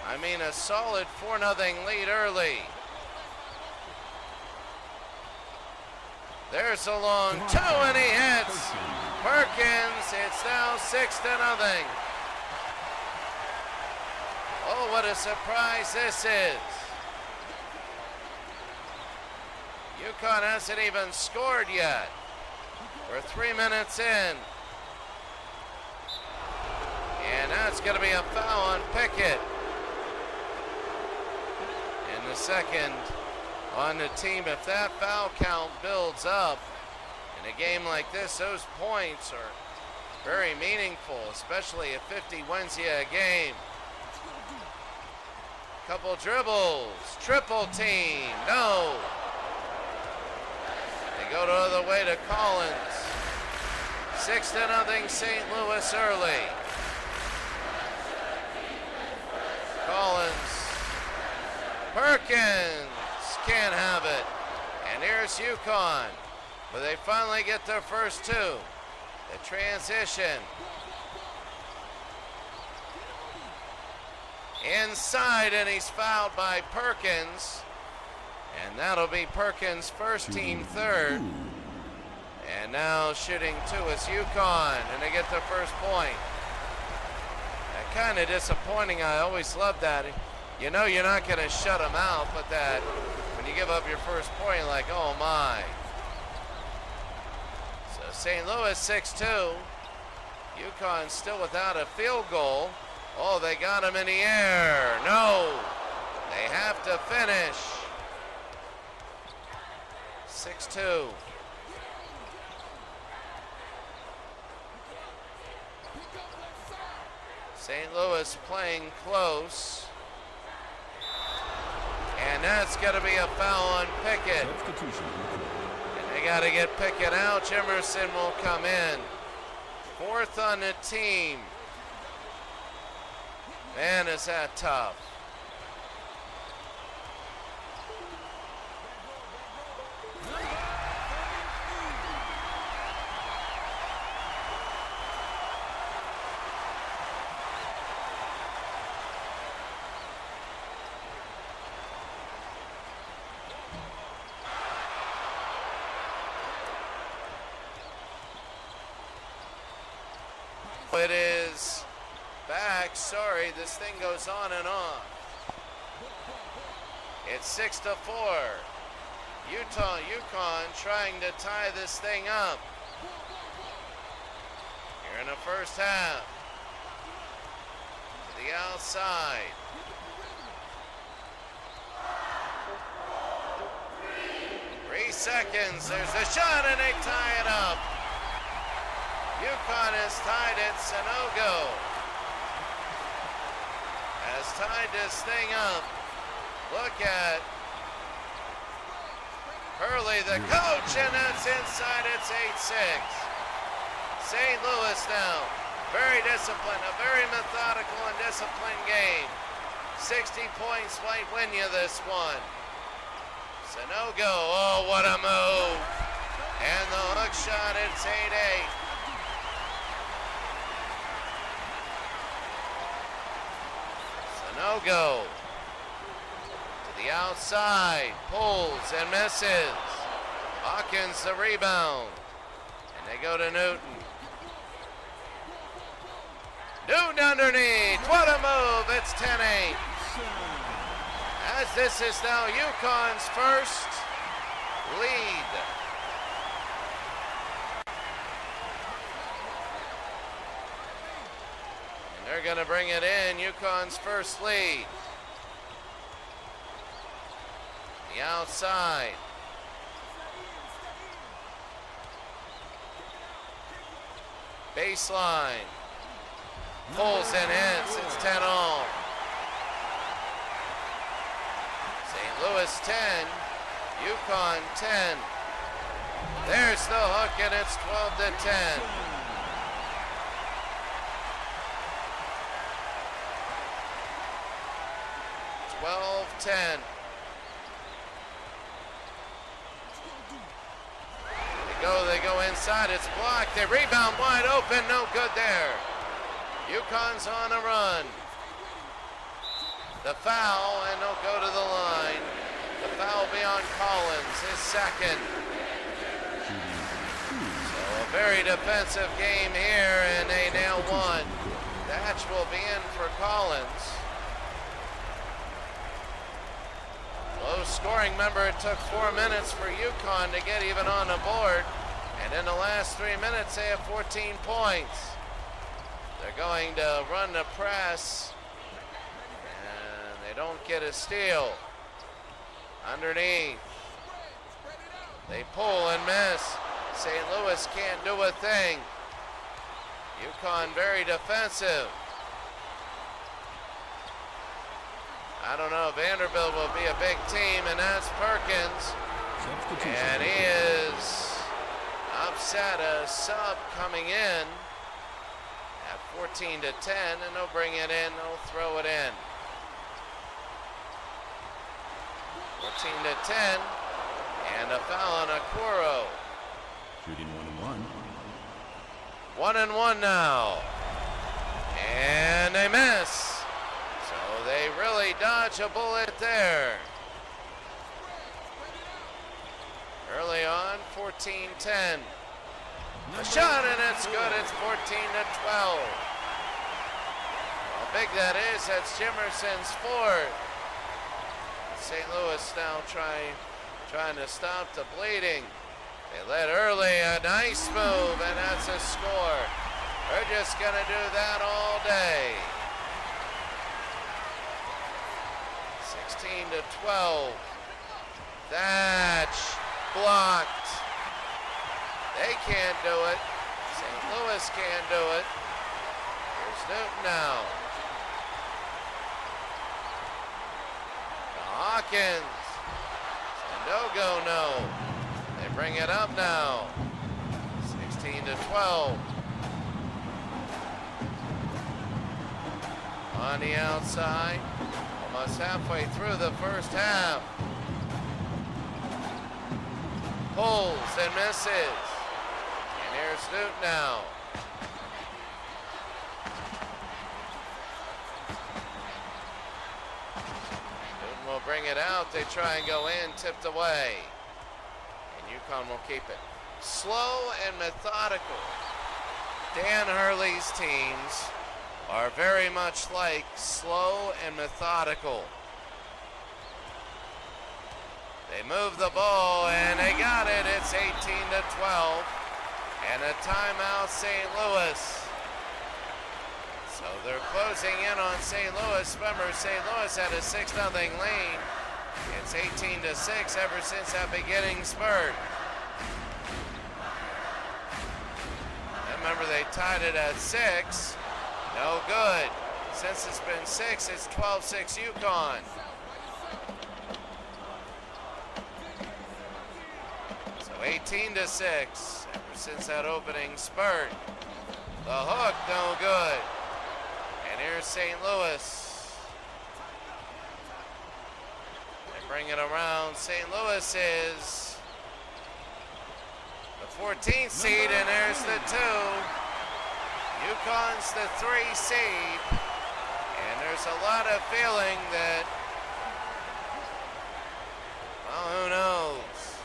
I mean, a solid 4-0 lead early. There's a long two, and he hits. Perkins, it's now 6-0. Oh, what a surprise this is. UConn hasn't even scored yet. We're 3 minutes in. And that's going to be a foul on Pickett. And the second on the team. If that foul count builds up in a game like this, those points are very meaningful, especially if 50 wins you a game. Couple dribbles, triple team, no. They go the other way to Collins. 6-0 St. Louis early. Collins, Perkins. Can't have it. And here's UConn, but they finally get their first two. The transition. Inside, and he's fouled by Perkins. And that'll be Perkins' first team third. And now shooting two is UConn, and they get their first point. That kind of disappointing. I always loved that. You know you're not going to shut them out, but that when you give up your first point, you're like, oh my. So St. Louis 6-2. UConn still without a field goal. Oh, they got him in the air. No, they have to finish. 6-2. St. Louis playing close. And that's going to be a foul on Pickett. Substitution. And they got to get Pickett out. Jimerson will come in. 4th on the team. Man, is that tough. It is back. Sorry, this thing goes on and on. It's 6-4. UConn trying to tie this thing up. Here in the first half. To the outside. Three seconds. There's a shot and they tie it up. UConn has tied it. Sanogo has tied this thing up. Look at Hurley, the coach, and that's inside. It's 8-6. St. Louis now, very disciplined, a very methodical and disciplined game. 60 points might win you this one. Sanogo, oh, what a move. And the hook shot, it's 8-8. Sanogo to the outside, pulls and misses. Hawkins the rebound, and they go to Newton. Newton underneath, what a move, it's 10-8. As this is now UConn's first lead. They're going to bring it in, UConn's first lead. The outside. Baseline. Pulls and hits, it's 10-all. St. Louis 10, UConn 10. There's the hook and it's 12-10. 12-10. They go inside, it's blocked. They rebound wide open, no good there. UConn's on a run. The foul, and they'll go to the line. The foul will be on Collins, his second. So a very defensive game here, and they now won. The hatch will be in for Collins. Low scoring, remember it took 4 minutes for UConn to get even on the board. And in the last 3 minutes, they have 14 points. They're going to run the press, and they don't get a steal. Underneath, they pull and miss. St. Louis can't do a thing. UConn very defensive. I don't know, Vanderbilt will be a big team, and that's Perkins. And he is upset, a sub coming in at 14-10, and they'll bring it in, they'll throw it in. 14-10, and a foul on Okoro. Shooting 1-1. 1-1 now. And they miss. So they really dodge a bullet there. Early on, 14-10. A shot and it's good, it's 14-12. How big that is, that's Jimerson's fourth. St. Louis now trying to stop the bleeding. They led early, a nice move, and that's a score. They're just gonna do that all day. 16-12. Thatch blocked. They can't do it. St. Louis can't do it. Here's Newton now. Hawkins. Sandogo, no. They bring it up now. 16-12. On the outside. Almost halfway through the first half. Pulls and misses. And here's Newton now. Newton will bring it out. They try and go in, tipped away. And UConn will keep it. Slow and methodical. Dan Hurley's teams are very much like slow and methodical. They move the ball and they got it. It's 18-12 and a timeout St. Louis. So they're closing in on St. Louis. Remember, St. Louis had a 6-0 lead. It's 18-6 ever since that beginning spurt. And remember, they tied it at 6. No good. Since it's been 6, it's 12-6 UConn. So 18-6 ever since that opening spurt. The hook, no good. And here's St. Louis. They bring it around. St. Louis is the 14th seed, and there's the 2. UConn's the 3 seed, and there's a lot of feeling that, well, who knows?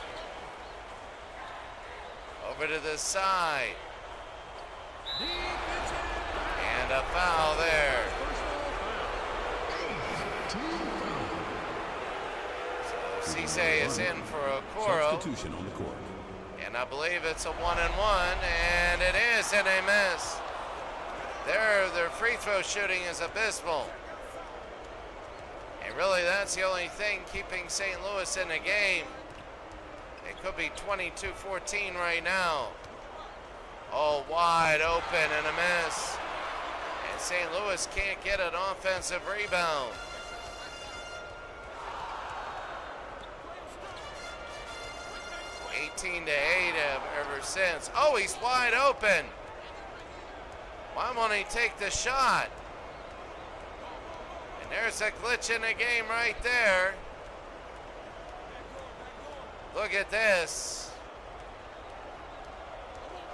Over to the side. And a foul there. So Cisse is in for a Okoro. Substitution on the court. And I believe it's a 1-and-1, and it is, and they miss. Their free throw shooting is abysmal. And really, that's the only thing keeping St. Louis in the game. It could be 22-14 right now. Oh, wide open and a miss. And St. Louis can't get an offensive rebound. So 18-8 ever since. Oh, he's wide open. Why won't he take the shot? And there's a glitch in the game right there. Look at this.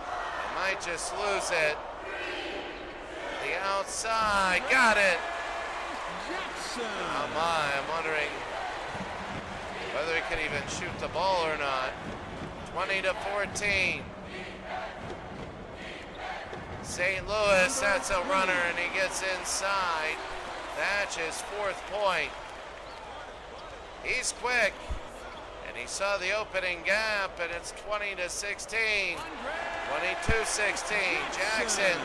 They might just lose it. The outside, got it. Oh my, I'm wondering whether he could even shoot the ball or not. 20-14. St. Louis, that's a runner, and he gets inside. That's his 4th point. He's quick, and he saw the opening gap, and it's 20-16. 22-16. Jackson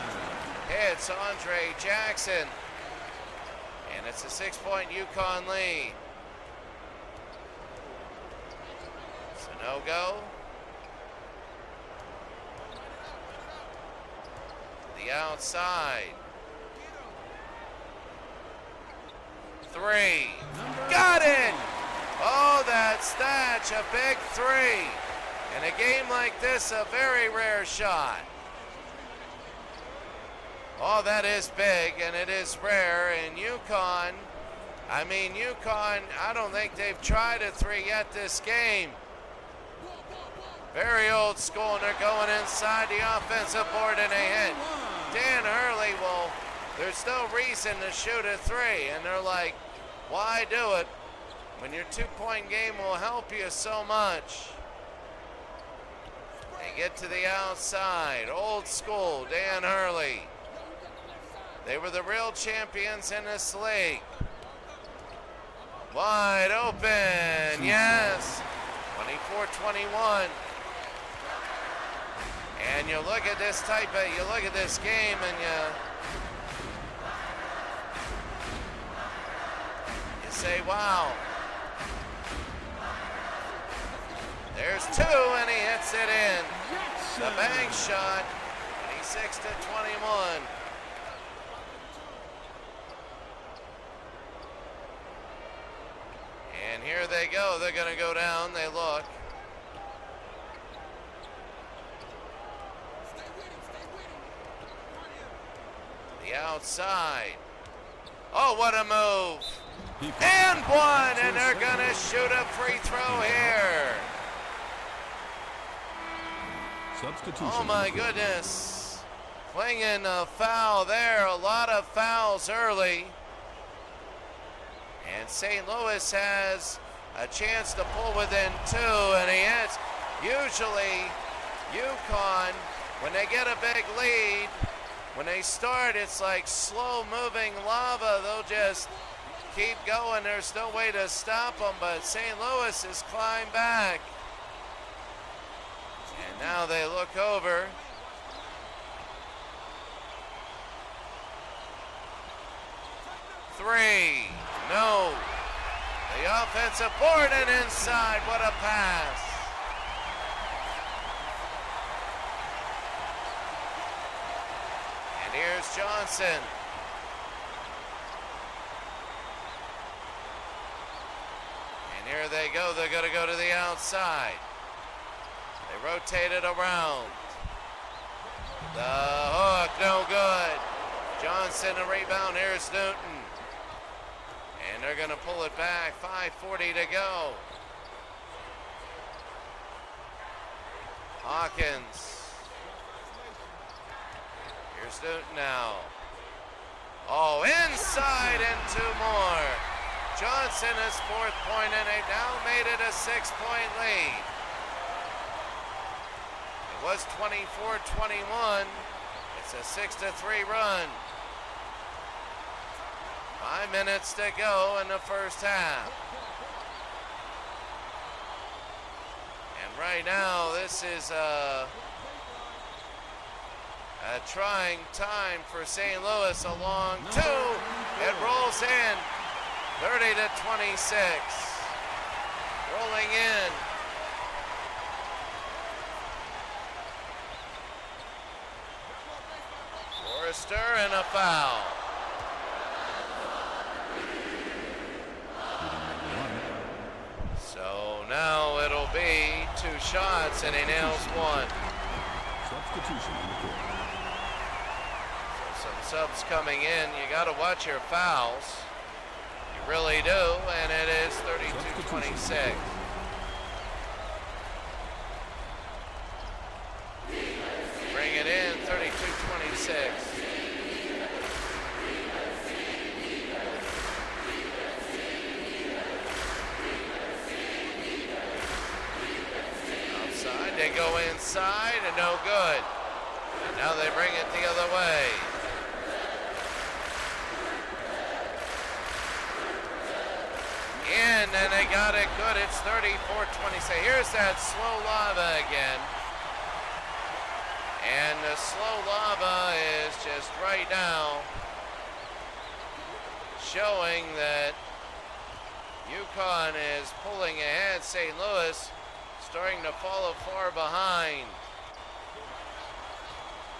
hits Andre Jackson, and it's a 6-point UConn lead. So no go. The outside. 3. Got it! Oh, that's a big 3. In a game like this, a very rare shot. Oh, that is big, and it is rare. And UConn, I don't think they've tried a 3 yet this game. Very old school, and they're going inside the offensive board, and they hit. Dan Hurley, well, there's no reason to shoot a 3, and they're like, why do it when your 2-point game will help you so much? They get to the outside, old school, Dan Hurley. They were the real champions in this league. Wide open, yes, 24-21. And you look at this game, and you say, wow. There's 2, and he hits it in. The bank shot, 26-21. they're going to go down. They look. The outside. Oh, what a move. And one, and they're going to shoot a free throw here. Substitution. Oh, my goodness. Clinging a foul there. A lot of fouls early. And St. Louis has a chance to pull within 2, and he is. Usually, UConn, when they get a big lead, when they start, it's like slow-moving lava. They'll just keep going. There's no way to stop them, but St. Louis has climbed back. And now they look over. Three. No. The offensive board and inside. What a pass. And here's Johnson. And here they go. They're going to go to the outside. They rotate it around. The hook, no good. Johnson a rebound. Here's Newton. And they're going to pull it back. 5:40 to go. Hawkins. Here's Newton now. Oh, inside and 2 more. Johnson his 4th point, and they now made it a 6-point lead. It was 24-21. It's a 6-3 run. 5 minutes to go in the first half. And right now, this is a trying time for St. Louis. A long 2. It rolls in. 30-26. Rolling in. Forrester and a foul. So now it'll be 2 shots and he nails 1. Substitution in the court. So some subs coming in. You got to watch your fouls. You really do, and it is 32-26. Bring it in, 32-26. They go inside and no good. And now they bring it the other way. In and they got it good. It's 34-26. Here's that slow lava again. And the slow lava is just right now showing that UConn is pulling ahead. St. Louis starting to follow far behind.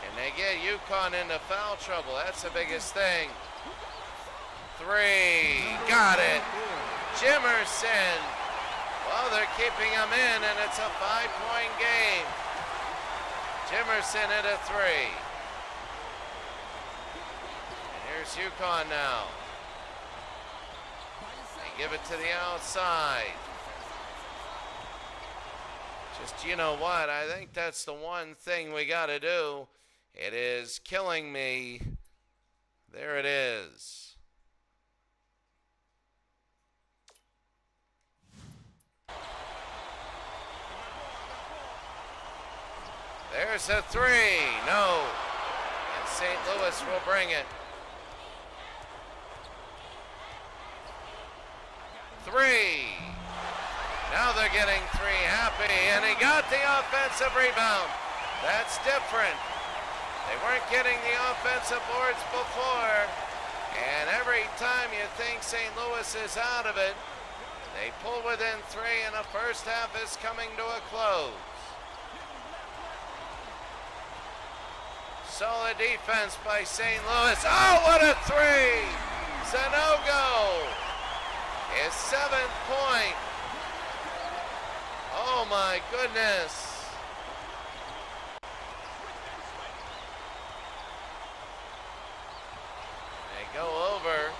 And they get UConn into foul trouble. That's the biggest thing. 3, got it. Jimerson. Well, they're keeping him in, and it's a 5-point game. Jimerson at a 3. And here's UConn now. They give it to the outside. Just, you know what, I think that's the one thing we got to do. It is killing me. There it is. There's a 3. No. And St. Louis will bring it. 3. Now they're getting 3 happy, and he got the offensive rebound. That's different. They weren't getting the offensive boards before, and every time you think St. Louis is out of it, they pull within 3, and the first half is coming to a close. Solid defense by St. Louis. Oh, what a 3! Sanogo, his 7th point. Oh my goodness. They go over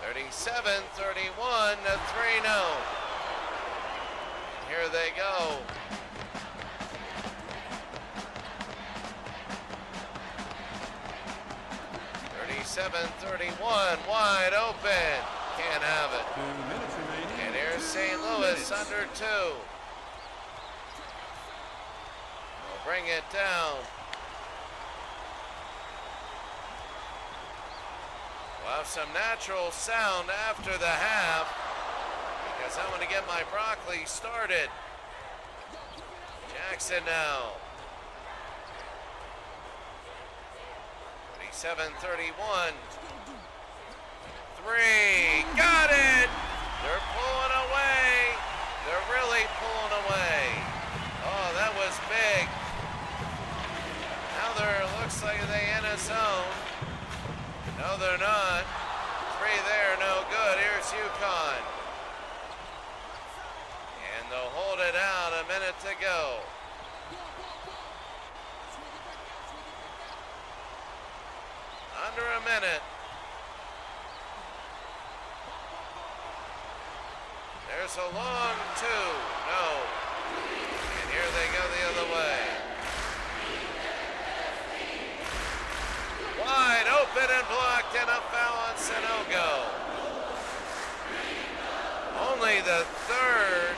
37-31 to 3-0. And here they go. 37-31, wide open. Can't have it. 2 minutes remaining. And here's St. Louis under 2. We'll bring it down. We'll have some natural sound after the half because I'm going to get my broccoli started. Jackson now. 37-31. 3. Got it! They're pulling away. They're really pulling away. Oh, that was big. Now looks like they in a zone. No, they're not. 3 there, no good. Here's UConn. And they'll hold it out, a minute to go. Under a minute. There's a long 2. No. And here they go the other way. Wide open and blocked, and a foul on Sunoco. Only the 3rd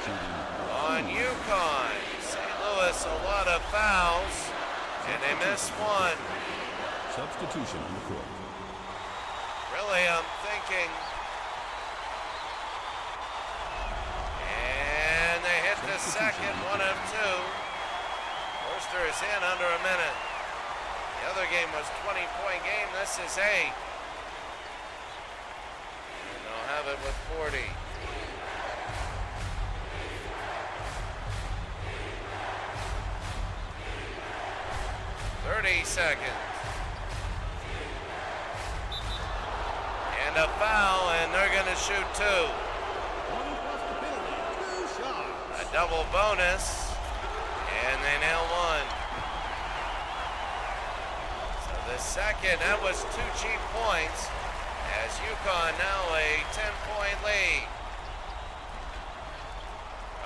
on UConn. St. Louis, a lot of fouls, and they missed 1. Substitution on the court. Really, I'm thinking. And they hit the second, 1 of 2. Worcester is in under a minute. The other game was 20-point game. This is 8. And they'll have it with 40. 30 seconds. And a foul, and they're going to shoot 2. A double bonus, and they nail 1. So the second, that was 2 cheap points, as UConn now a 10-point lead.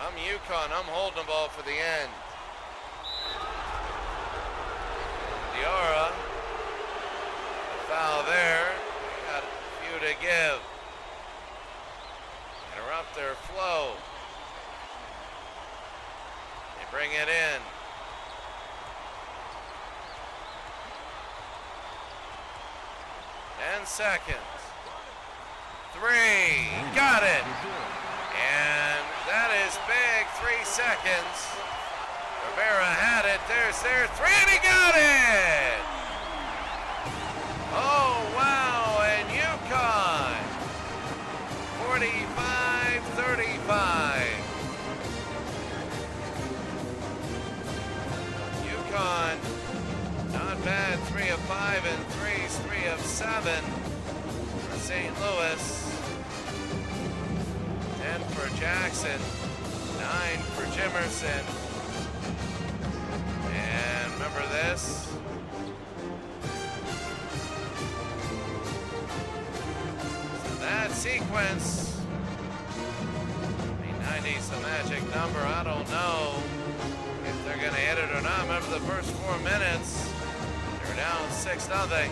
I'm UConn, I'm holding the ball for the end. Diarra, a foul there. Got a few to give. Interrupt their flow. They bring it in. Ten seconds. 3. Got it. And that is big. 3 seconds. Rivera had it. There's their 3, and he got it. Oh, wow. And UConn. 45-35. UConn, not bad. 3 of 5 and 3s, 3 of 7 for St. Louis. 10 for Jackson, 9 for Jimerson. And remember this. So that sequence, I mean, 90's the magic number. I don't know if they're going to hit it or not. Remember the first 4 minutes, they were down 6-0.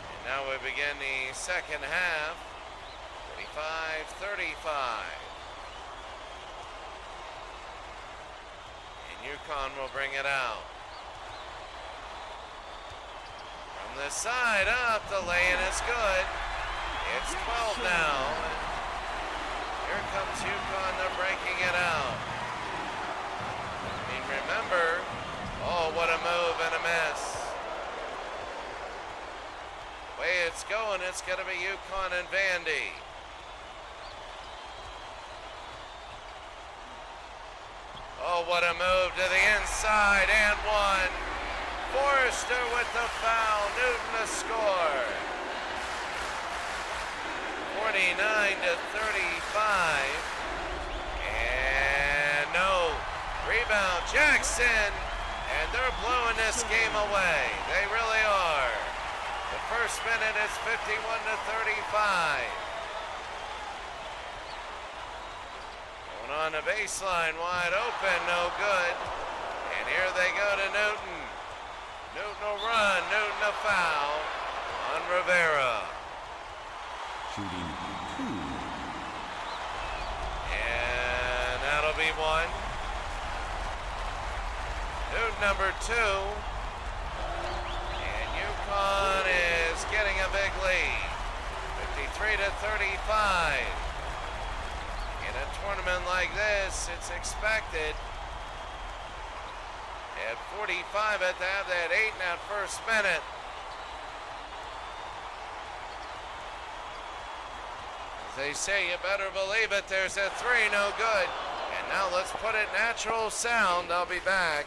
And now we begin the second half. 35-35. And UConn will bring it out. From the side up, the lay-in is good. It's 12 now. Here comes UConn, they're breaking it out. I mean, remember, oh, what a move and a miss. The way it's going, it's going to be UConn and Vandy. Oh, what a move to the inside, and 1. Forrester with the foul, Newton the score. 29-35. And no. Rebound, Jackson. And they're blowing this game away. They really are. The first minute is 51-35. Going on the baseline, wide open, no good. And here they go to Newton. Newton will run, Newton a foul on Rivera. Shooting 2. And that'll be 1. Newton number 2. And UConn is getting a big lead. 53-35. In a tournament like this, it's expected at 45 to have that 8 in that first minute. As they say, you better believe it. There's a 3, no good. And now let's put it natural sound. I'll be back.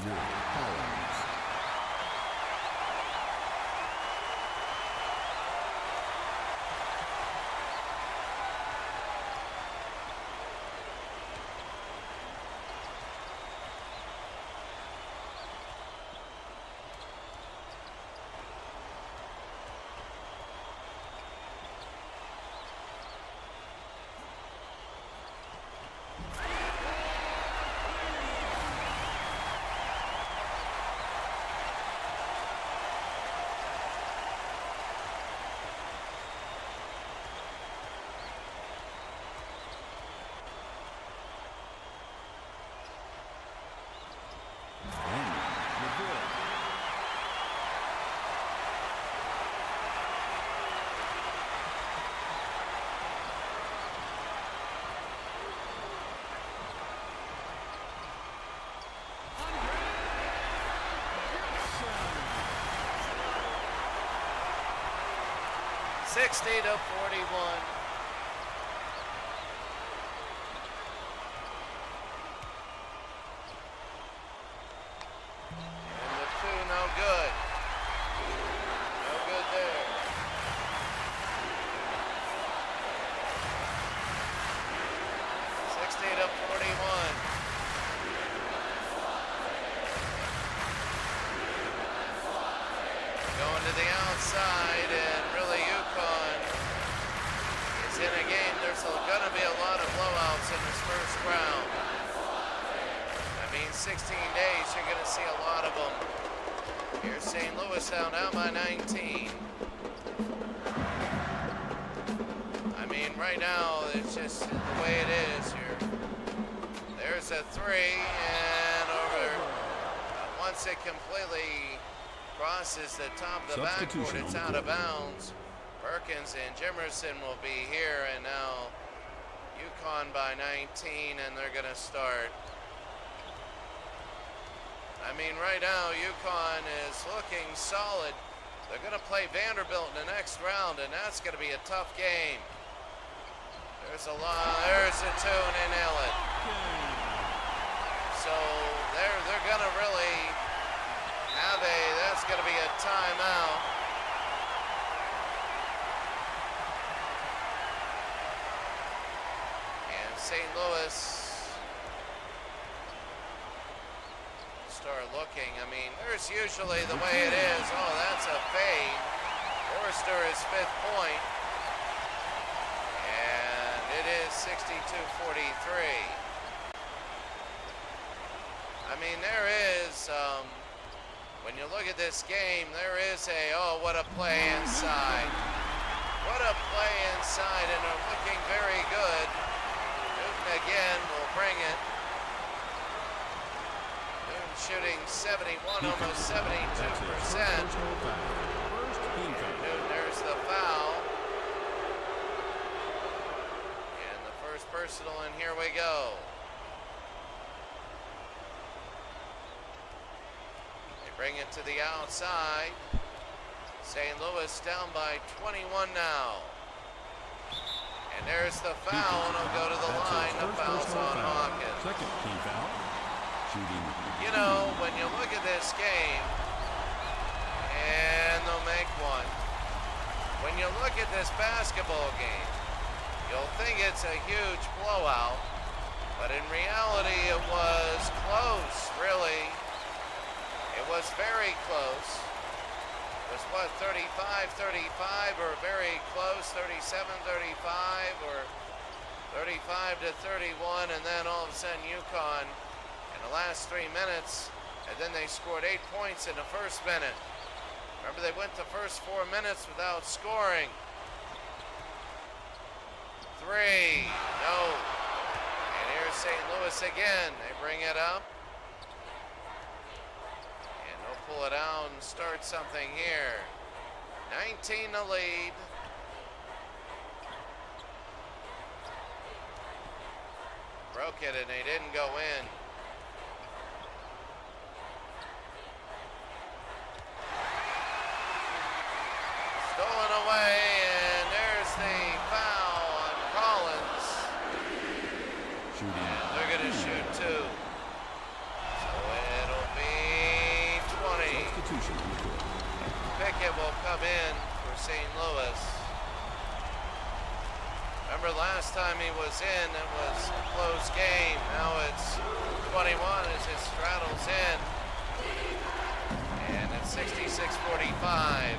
Collins. 60-41. And the 2, no good. No good there. Going to the outside, and really UConn is in a game. There's going to be a lot of blowouts in this first round. I mean, 16 days, you're going to see a lot of them. Here's St. Louis down by 19. I mean, right now, it's just the way it is here. There's a 3, and over. Once it completely crosses the top of the backcourt, it's out of bounds. Perkins and Jimerson will be here, and now UConn by 19, and they're going to start. I mean, right now, UConn is looking solid. They're going to play Vanderbilt in the next round, and that's going to be a tough game. There's a lot. There's a 2, and they nail it. So they're going to really have that's going to be a timeout. And St. Louis start looking. I mean, there's usually the way it is. Oh, that's a fade. Forrester is 5th point. And it is 62-43. I mean, there is, when you look at this game, there is oh, what a play inside. What a play inside, and they're looking very good. Newton again will bring it. Newton shooting 71, almost 72%. Newton, there's the foul. And the first personal, and here we go. Bring it to the outside. St. Louis down by 21 now. And there's the foul, and he'll go to the line. The foul's on Hawkins. Second team foul. Shooting. You know, when you look at this game, and they'll make one. When you look at this basketball game, you'll think it's a huge blowout, but in reality it was close, really. It was very close. It was what, 35-35 or very close, 37-35 or 35-31, and then all of a sudden UConn in the last 3 minutes, and then they scored 8 points in the first minute. Remember, they went the first 4 minutes without scoring. 3, no. And here's St. Louis again. They bring it up. Pull it out and start something here. 19 to lead. Broke it and they didn't go in. Stolen away, and there's the foul on Collins. Shooting. And they're going to shoot two. So it'll be Pickett will come in for St. Louis. Remember last time he was in, it was a close game. Now it's 21 as it straddles in. And it's 66-45.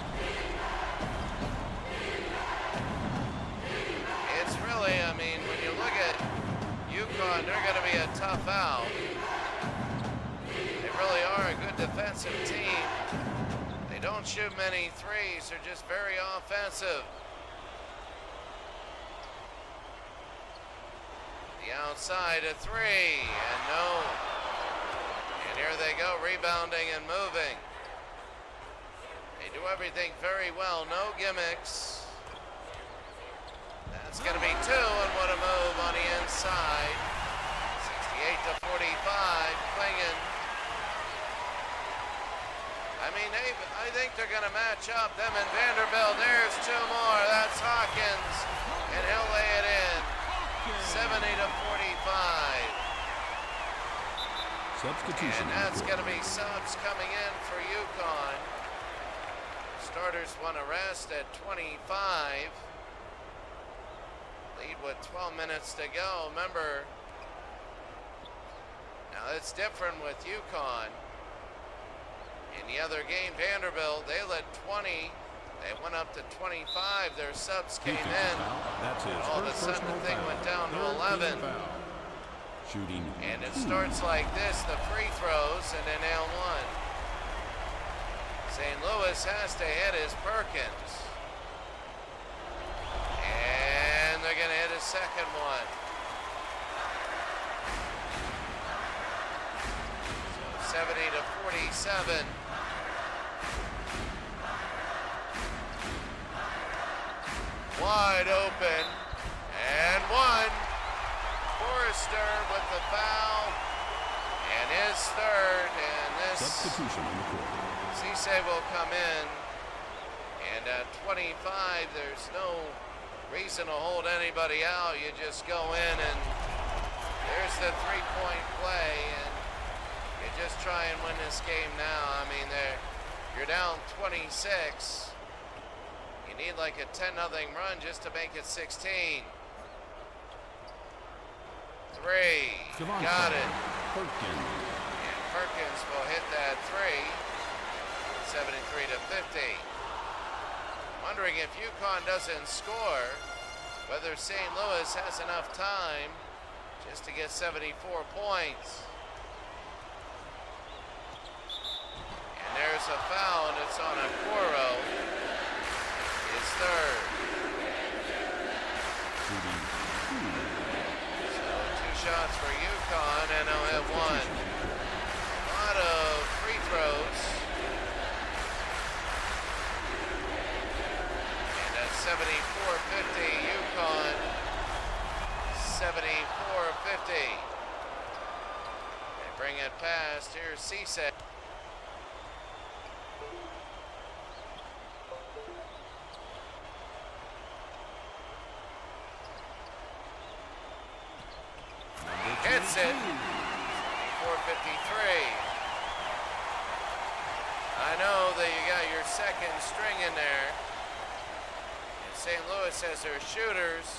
It's really, I mean, when you look at UConn, they're going to be a tough out. They really are a good defensive team. They don't shoot many threes. They're just very offensive. The outside, a three, and no. And here they go, rebounding and moving. They do everything very well, no gimmicks. That's going to be two, and what a move on the inside. 68-45, Klingen. I mean, I think they're going to match up, them and Vanderbilt. There's two more. That's Hawkins, and he'll lay it in. 70-45. Substitution. And that's going to be subs coming in for UConn. Starters want to rest at 25. Lead with 12 minutes to go. Remember, now it's different with UConn. In the other game, Vanderbilt, they led 20. They went up to 25. Their subs came in. That's his all of a sudden, the thing went down to 11. Shooting. And it starts like this, the free throws, and they nail one. St. Louis has to hit his Perkins. And they're going to hit his second one. So 70-47. Wide open, and one. Forrester with the foul, and his third, and this Substitution in the court. Cisse will come in, and at 25, there's no reason to hold anybody out. You just go in, and there's the three-point play, and you just try and win this game now. I mean, you're down 26. You need like a 10-0 run just to make it 16. Three. Got it. Perkins. And Perkins will hit that three. 73-50. Wondering if UConn doesn't score, whether St. Louis has enough time just to get 74 points. And there's a foul, and it's on Okoro. His third. So 2 shots for UConn, and they'll hit 1. A lot of free throws. And at 74-50, UConn 74-50. They bring it past. Here's Cisse. Hits it. 4:53. I know that you got your second string in there. And St. Louis has their shooters.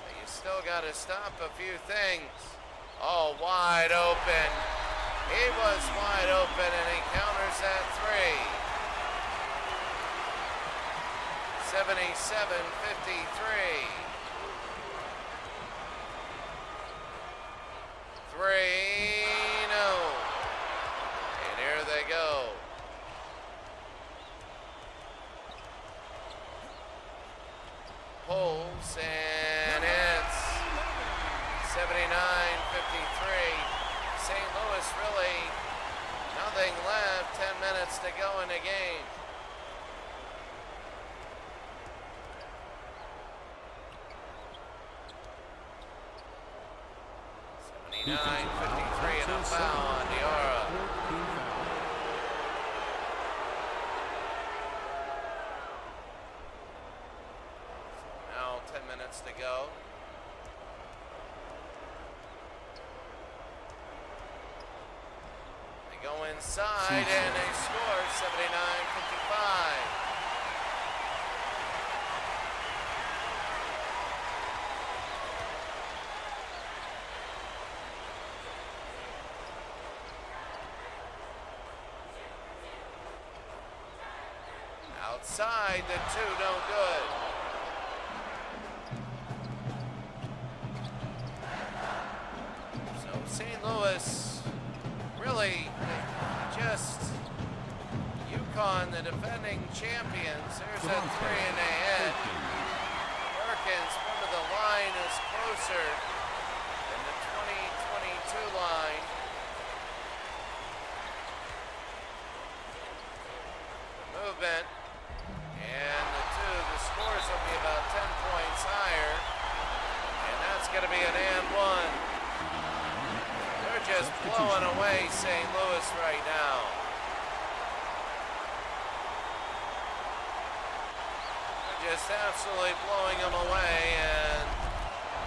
But you still got to stop a few things. Oh, wide open. He was wide open, and he counters that 3. 77-53. 3-0. And here they go. Pulls, and it's 79-53. St. Louis really nothing left. 10 minutes to go in the game. And a foul on Diarra. Now 10 minutes to go. They go inside and they score 79-55. Outside, the 2 no good. So St. Louis really just UConn, the defending champions. There's a 3 and they hit. Perkins, remember the line is closer than the 2022 line. Movement. And the scores will be about 10 points higher. And that's going to be an and 1. They're just blowing away St. Louis right now. They're just absolutely blowing them away. And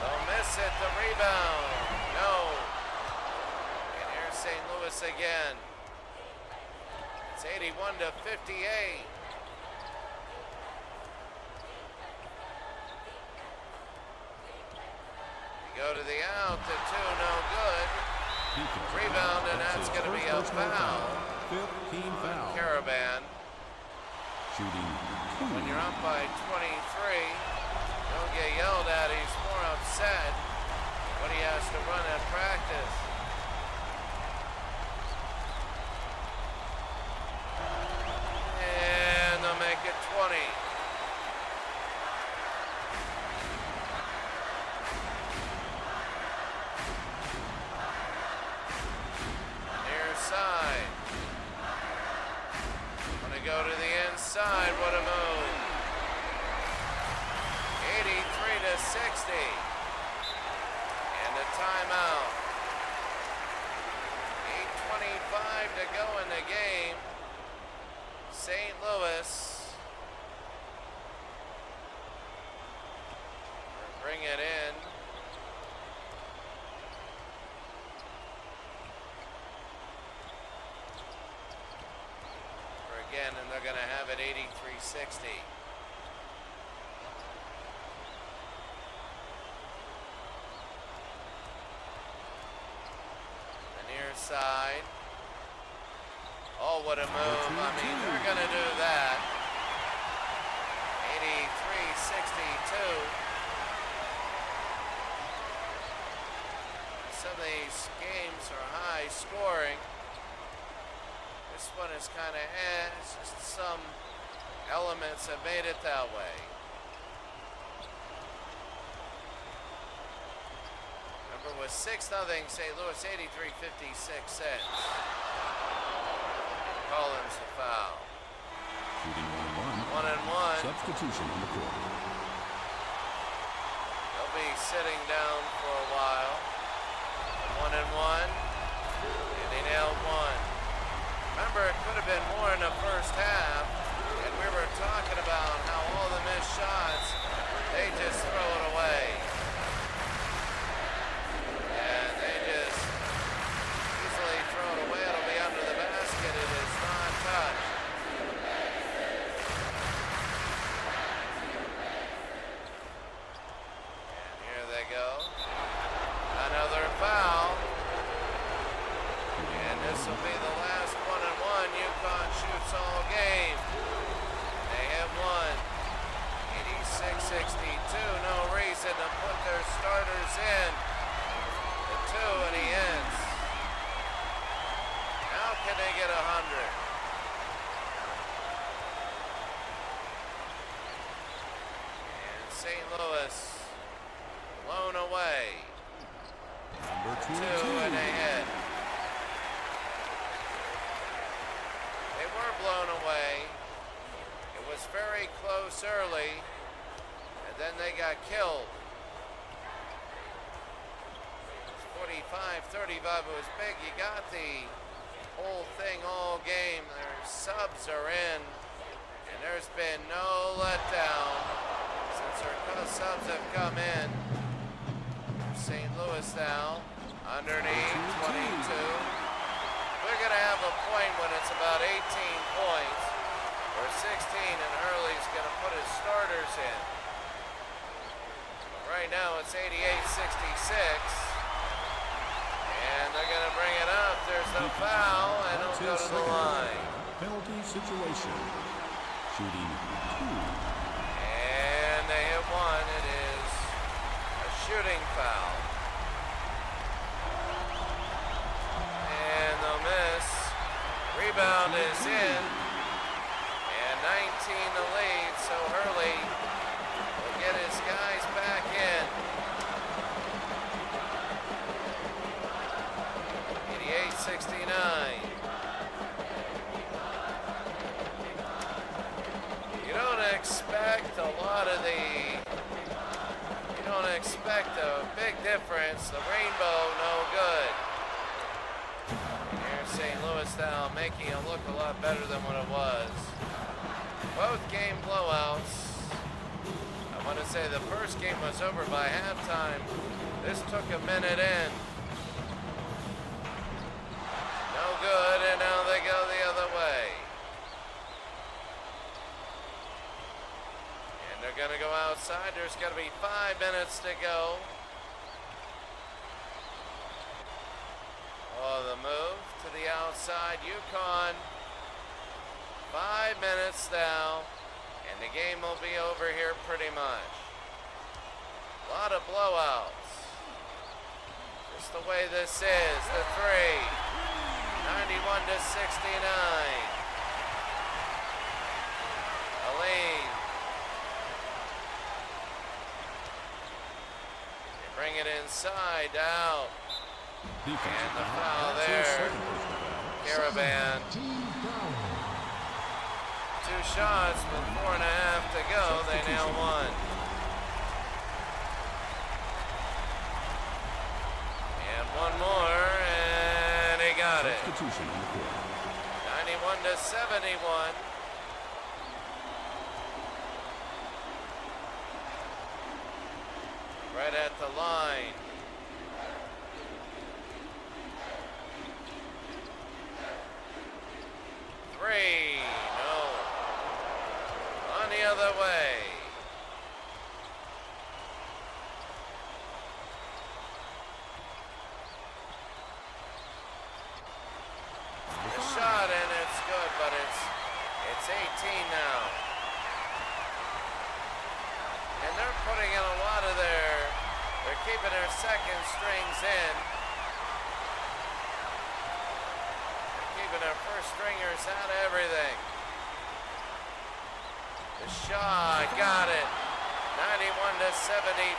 they'll miss it. The rebound. No. And here's St. Louis again. It's 81-58. Go to the out, the 2 no good. Rebound, and that's going to be a foul. 15 foul. Caravan. Shooting. When you're up by 23, don't get yelled at. He's more upset when he has to run at practice. And they'll make it 20. Go to the inside, what a move. 83-60. And a timeout. 8:25 to go in the game. St. Louis bring it in. Again, and they're going to have it 83-60. The near side. Oh, what a move. I mean, they're going to do that. 83-62. Some of these games are high scoring. This one is kind of it's just some elements have made it that way. Remember, it was 6-0 St. Louis, 83-56 cents. Collins the foul. Shooting 1 and 1. Substitution on the court. They'll be sitting down for a while. 1 and 1. And they nailed one. Remember, it could have been more in the first half. And we were talking about how all the missed shots, they just throw it away. And they just easily throw it away. It'll be under the basket. It is not touched. And here they go. Another foul. And this will be the last 1 and 1. UConn shoots all game. They have won 86-62. No reason to put their starters in. The 2 and he ends. How can they get 100? And St. Louis blown away. Number 2 and ahead. They were blown away. It was very close early, and then they got killed. 45-35, it was big. You got the whole thing all game. Their subs are in, and there's been no letdown since their subs have come in. St. Louis now, underneath 22. We're going to have a point when it's about 18 points, or 16, and Hurley's going to put his starters in. Right now it's 88-66, and they're going to bring it up. There's no foul, and it'll go to the line. Penalty situation. Shooting 2. And they hit one. It is a shooting foul. And they'll miss. Rebound is in. And 19 the lead, so Hurley will get his guys back in. 88-69. You don't expect a lot of you don't expect a big difference. The rainbow, no good. And here's St. Louis now making it look a lot better than what it was. Both game blowouts. I want to say the first game was over by halftime. This took a minute in. No good, and now they go the other way. And they're going to go outside. There's going to be 5 minutes to go. Oh, the move to the outside. UConn, 5 minutes now, and the game will be over here pretty much. A lot of blowouts. Just the way this is. The 3. 91-69. Aline. They bring it inside, out. And the foul there. Caravan. 2 shots with 4.5 to go. They nail one. And one more, and he got it. 91-71. Right at the line. Three, no. On the other way. The shot, and it's good, but it's 18 now. And they're putting in a lot of they're keeping their second strings in. keeping our first stringers out of everything. The shot, got it. 91-75.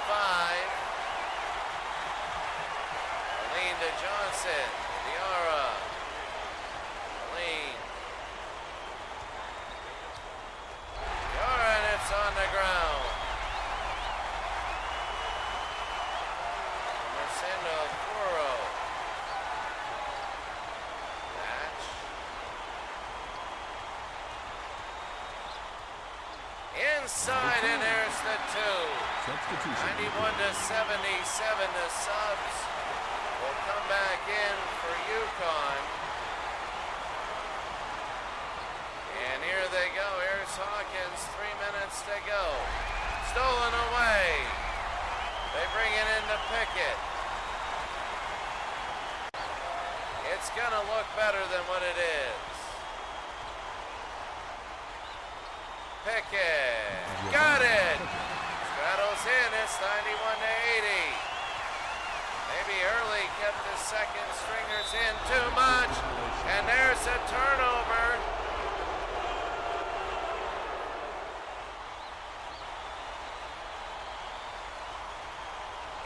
Lean to Johnson. Diarra. Lean. Diarra, and it's on the ground. Mercendo Puro. Match. Inside, and there's the two. 91-77, the subs will come back in for UConn. And here they go. Here's Hawkins, 3 minutes to go. Stolen away. They bring it into Pickett. It's gonna look better than what it is. Pickett, got it. Straddles in, it's 91-80. Maybe Early kept the second stringers in too much, and there's a turnover.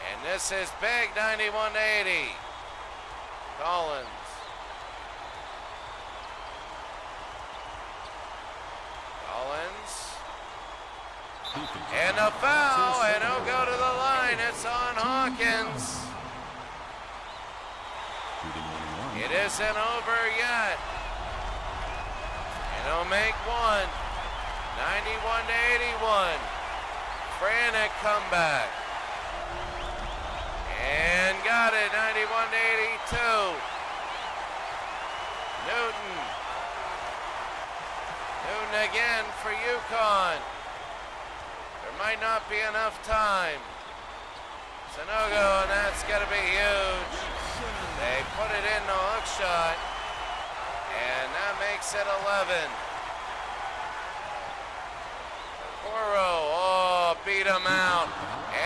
And this is big, 91-80. Collins. And a foul, and he'll go to the line. It's on Hawkins. It isn't over yet. And he'll make one. 91-81. Frantic comeback. And got it, 91-82. Newton again for UConn. Might not be enough time. Sanogo, and that's got to be huge. They put it in the hook shot, and that makes it 11. Okoro, beat him out,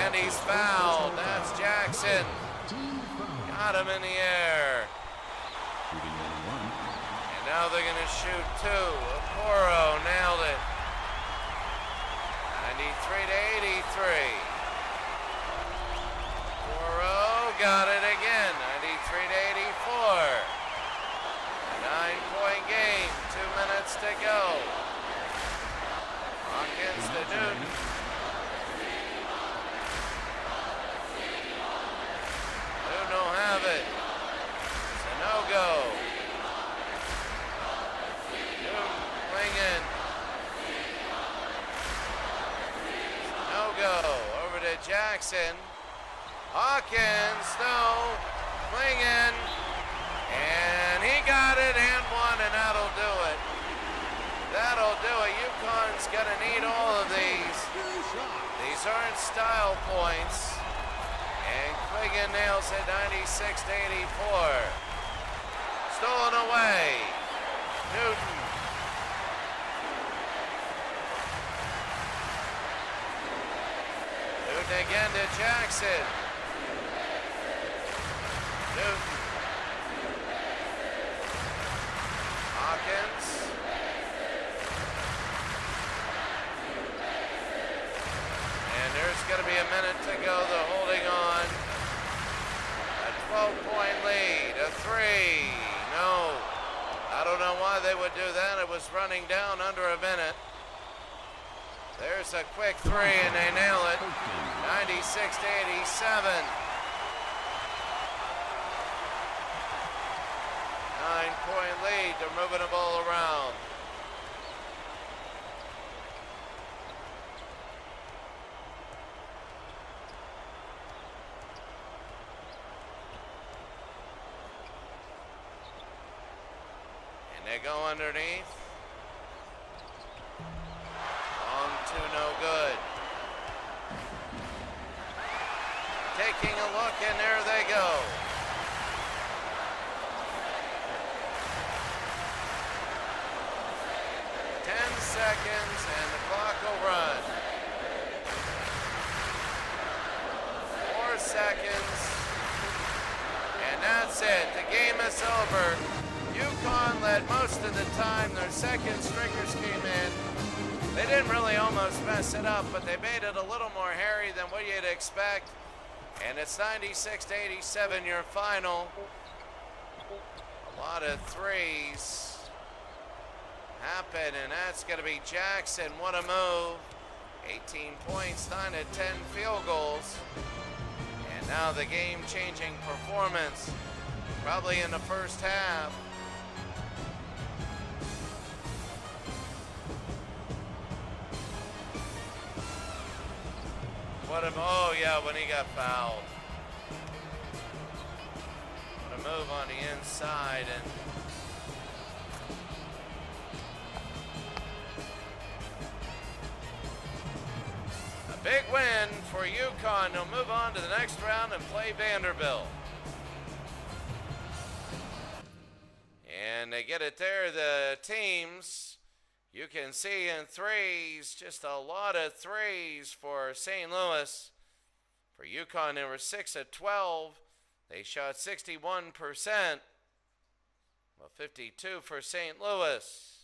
and he's fouled. That's Jackson. Got him in the air. And now they're going to shoot two. Okoro nailed it. 93-83. Okoro got it again. 93-84. 9-point game. 2 minutes to go. Hawkins to Newton. Newton will have it. Sanogo. Newton clinging. Go over to Jackson. Hawkins, no, clinging, and he got it and one, and that'll do it. That'll do it. UConn's gonna need all of these. These aren't style points. And Clingin nails it, 96-84. Stolen away. Newton. Again to Jackson. Newton. Hawkins. And there's going to be a minute to go. They're holding on. A 12-point lead. A three. No. I don't know why they would do that. It was running down under a minute. There's a quick three, and they nail it. 96-87. 9-point lead. They're moving the ball around. And they go underneath. No good. Taking a look, and there they go. Seconds, and the clock will run. 4 seconds, and that's it. The game is over. UConn led most of the time. Their second stringers came in. They didn't really almost mess it up, but they made it a little more hairy than what you'd expect. And it's 96-87, your final. A lot of threes happen, and that's going to be Jackson. What a move. 18 points, 9 of 10 field goals. And now the game-changing performance, probably in the first half. Oh yeah, when he got fouled. What a move on the inside, and a big win for UConn. They'll move on to the next round and play Vanderbilt. And they get it there, the teams. You can see in threes, just a lot of threes for St. Louis. For UConn, they were 6 of 12. They shot 61%. Well, 52 for St. Louis.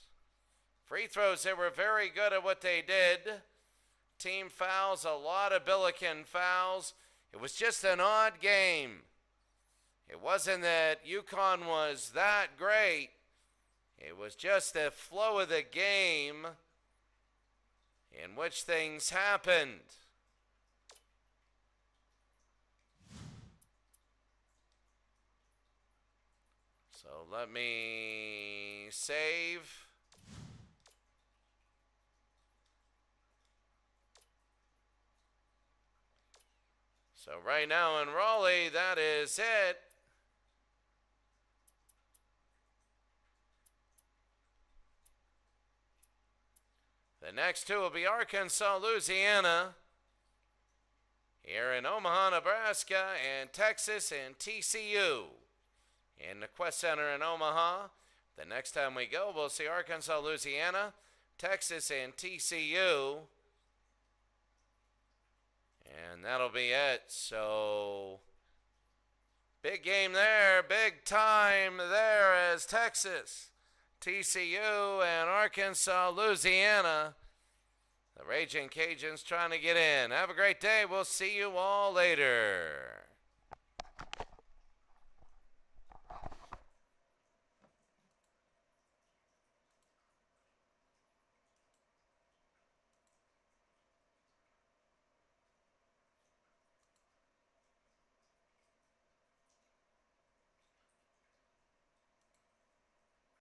Free throws, they were very good at what they did. Team fouls, a lot of Billiken fouls. It was just an odd game. It wasn't that UConn was that great. It was just the flow of the game in which things happened. So let me save. So right now in Raleigh, that is it. The next two will be Arkansas, Louisiana, here in Omaha, Nebraska, and Texas and TCU in the Quest Center in Omaha. The next time we go, we'll see Arkansas, Louisiana, Texas, and TCU. And that'll be it. So, big game there, big time there as Texas, TCU, and Arkansas, Louisiana. The Raging Cajuns trying to get in. Have a great day. We'll see you all later.